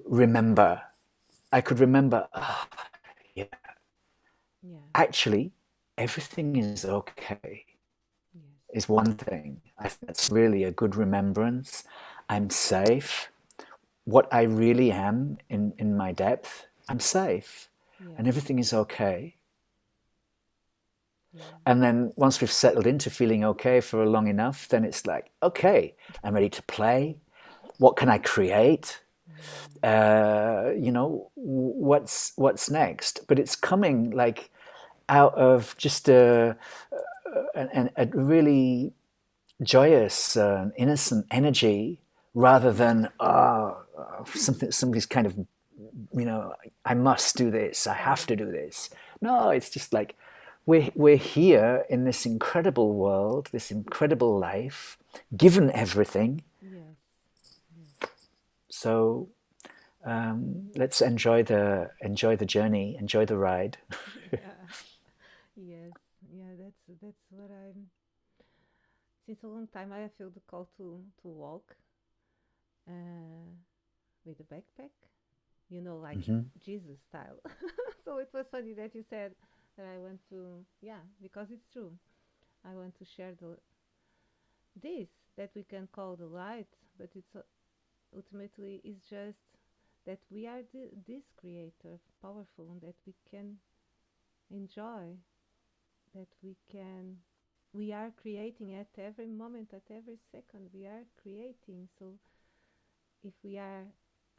[SPEAKER 2] remember, I could remember, oh, yeah,
[SPEAKER 1] Yeah.
[SPEAKER 2] actually, everything is okay,
[SPEAKER 1] Yes.
[SPEAKER 2] is one thing. I think that's really a good remembrance. I'm safe. What I really am in my depth, I'm safe and
[SPEAKER 1] Yes.
[SPEAKER 2] everything is okay.
[SPEAKER 1] Yeah.
[SPEAKER 2] And then once we've settled into feeling okay for long enough, then it's like, okay, I'm ready to play. What can I create?
[SPEAKER 1] Mm.
[SPEAKER 2] You know, what's next? But it's coming like out of just a really joyous, innocent energy rather than somebody's kind of, you know, I must do this, I have
[SPEAKER 1] Yes.
[SPEAKER 2] to do this. No, it's just like we're here in this incredible world, this incredible life, given everything.
[SPEAKER 1] Yes. Yes.
[SPEAKER 2] So let's enjoy the journey, enjoy the ride.
[SPEAKER 1] Yeah. Yes. Yeah. That's what I'm. Since a long time, I feel the call to walk uh, with a backpack. You know, like
[SPEAKER 2] Hmm.
[SPEAKER 1] Jesus style. So it was funny that you said that I want to. Yeah, because it's true. I want to share this that we can call the light, but it's ultimately is just that we are this creator, powerful, and that we can enjoy, that we are creating at every moment, at every second, we are creating. So if we are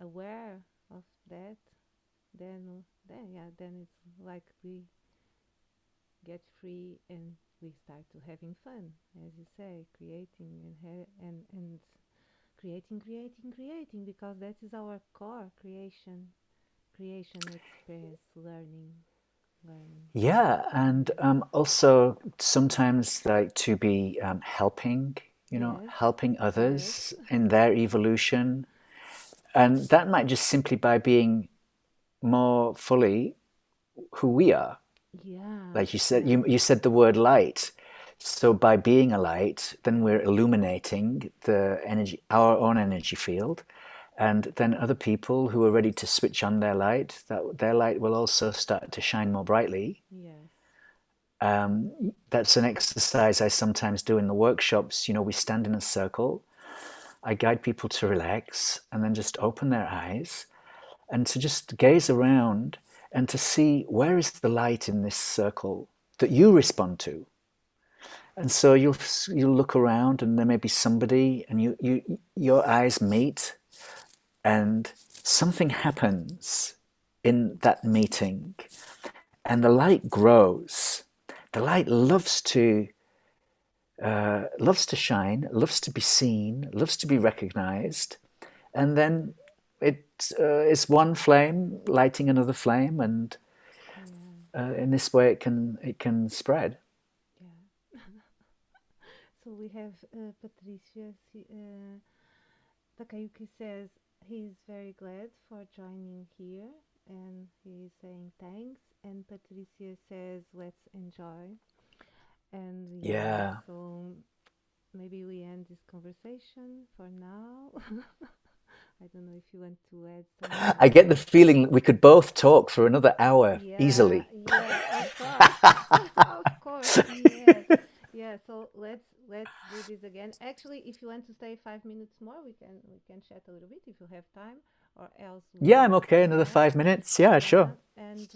[SPEAKER 1] aware of that, then it's like we get free and we start to having fun, as you say, creating and creating because that is our core creation experience learning.
[SPEAKER 2] Yeah, and also sometimes like to be helping, you know,
[SPEAKER 1] Yes.
[SPEAKER 2] helping
[SPEAKER 1] Yes.
[SPEAKER 2] others in their evolution, and that might just simply by being more fully who we are.
[SPEAKER 1] Yeah.
[SPEAKER 2] Like you said,
[SPEAKER 1] Yeah.
[SPEAKER 2] you said the word light. So by being a light, then we're illuminating the energy, our own energy field, and then other people who are ready to switch on their light, that their light will also start to shine more brightly.
[SPEAKER 1] Yes.
[SPEAKER 2] That's an exercise I sometimes do in the workshops. You know, we stand in a circle. I guide people to relax and then just open their eyes and to just gaze around and to see where is the light in this circle that you respond to. And so you'll look around and there may be somebody and your eyes meet and something happens in that meeting, and the light grows. The light loves to shine, loves to be seen, loves to be recognized, and then it is one flame lighting another flame, and
[SPEAKER 1] Yeah,
[SPEAKER 2] in this way it can spread.
[SPEAKER 1] yeah. So we have Patricia Takayuki says he's very glad for joining here and he's saying thanks. And Patricia says let's enjoy. And yeah,
[SPEAKER 2] Yeah,
[SPEAKER 1] so maybe we end this conversation for now. I don't know if you want to add some.
[SPEAKER 2] I get the feeling we could both talk for another hour
[SPEAKER 1] Yeah,
[SPEAKER 2] easily.
[SPEAKER 1] yeah, of course. Of course, yes. Yeah, so let's do this again. Actually, if you want to stay 5 minutes more, we can chat a little bit if you have time, or else
[SPEAKER 2] Yeah,
[SPEAKER 1] one.
[SPEAKER 2] I'm okay. Another
[SPEAKER 1] Yeah,
[SPEAKER 2] 5 minutes. Yeah,
[SPEAKER 1] yeah.
[SPEAKER 2] sure.
[SPEAKER 1] And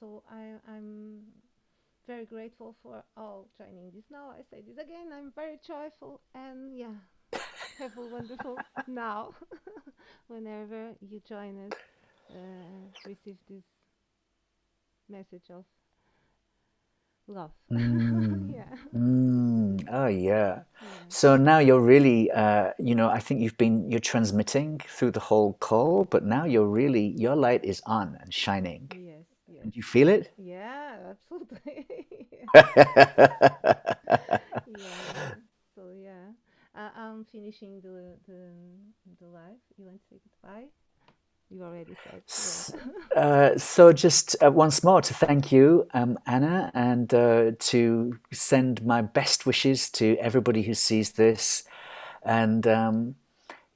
[SPEAKER 1] so I'm very grateful for all joining this. Now I say this again. I'm very joyful, and yeah, have a wonderful now. Whenever you join us, receive this message of love.
[SPEAKER 2] Mm,
[SPEAKER 1] Yeah,
[SPEAKER 2] oh yeah.
[SPEAKER 1] yeah,
[SPEAKER 2] So now you're really, I think you're transmitting through the whole call, but now your light is on and shining.
[SPEAKER 1] yes, yes,
[SPEAKER 2] And you feel it?
[SPEAKER 1] yeah, absolutely. Yeah, yeah. So yeah, I'm finishing the live. You want to say goodbye? You already said, yeah.
[SPEAKER 2] So just once more to thank you, Anna, and to send my best wishes to everybody who sees this. And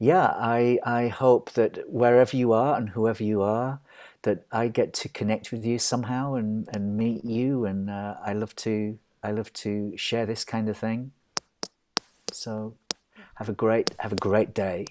[SPEAKER 2] yeah, I hope that wherever you are and whoever you are, that I get to connect with you somehow and meet you. And I love to share this kind of thing. So
[SPEAKER 1] Yeah.
[SPEAKER 2] have a great day.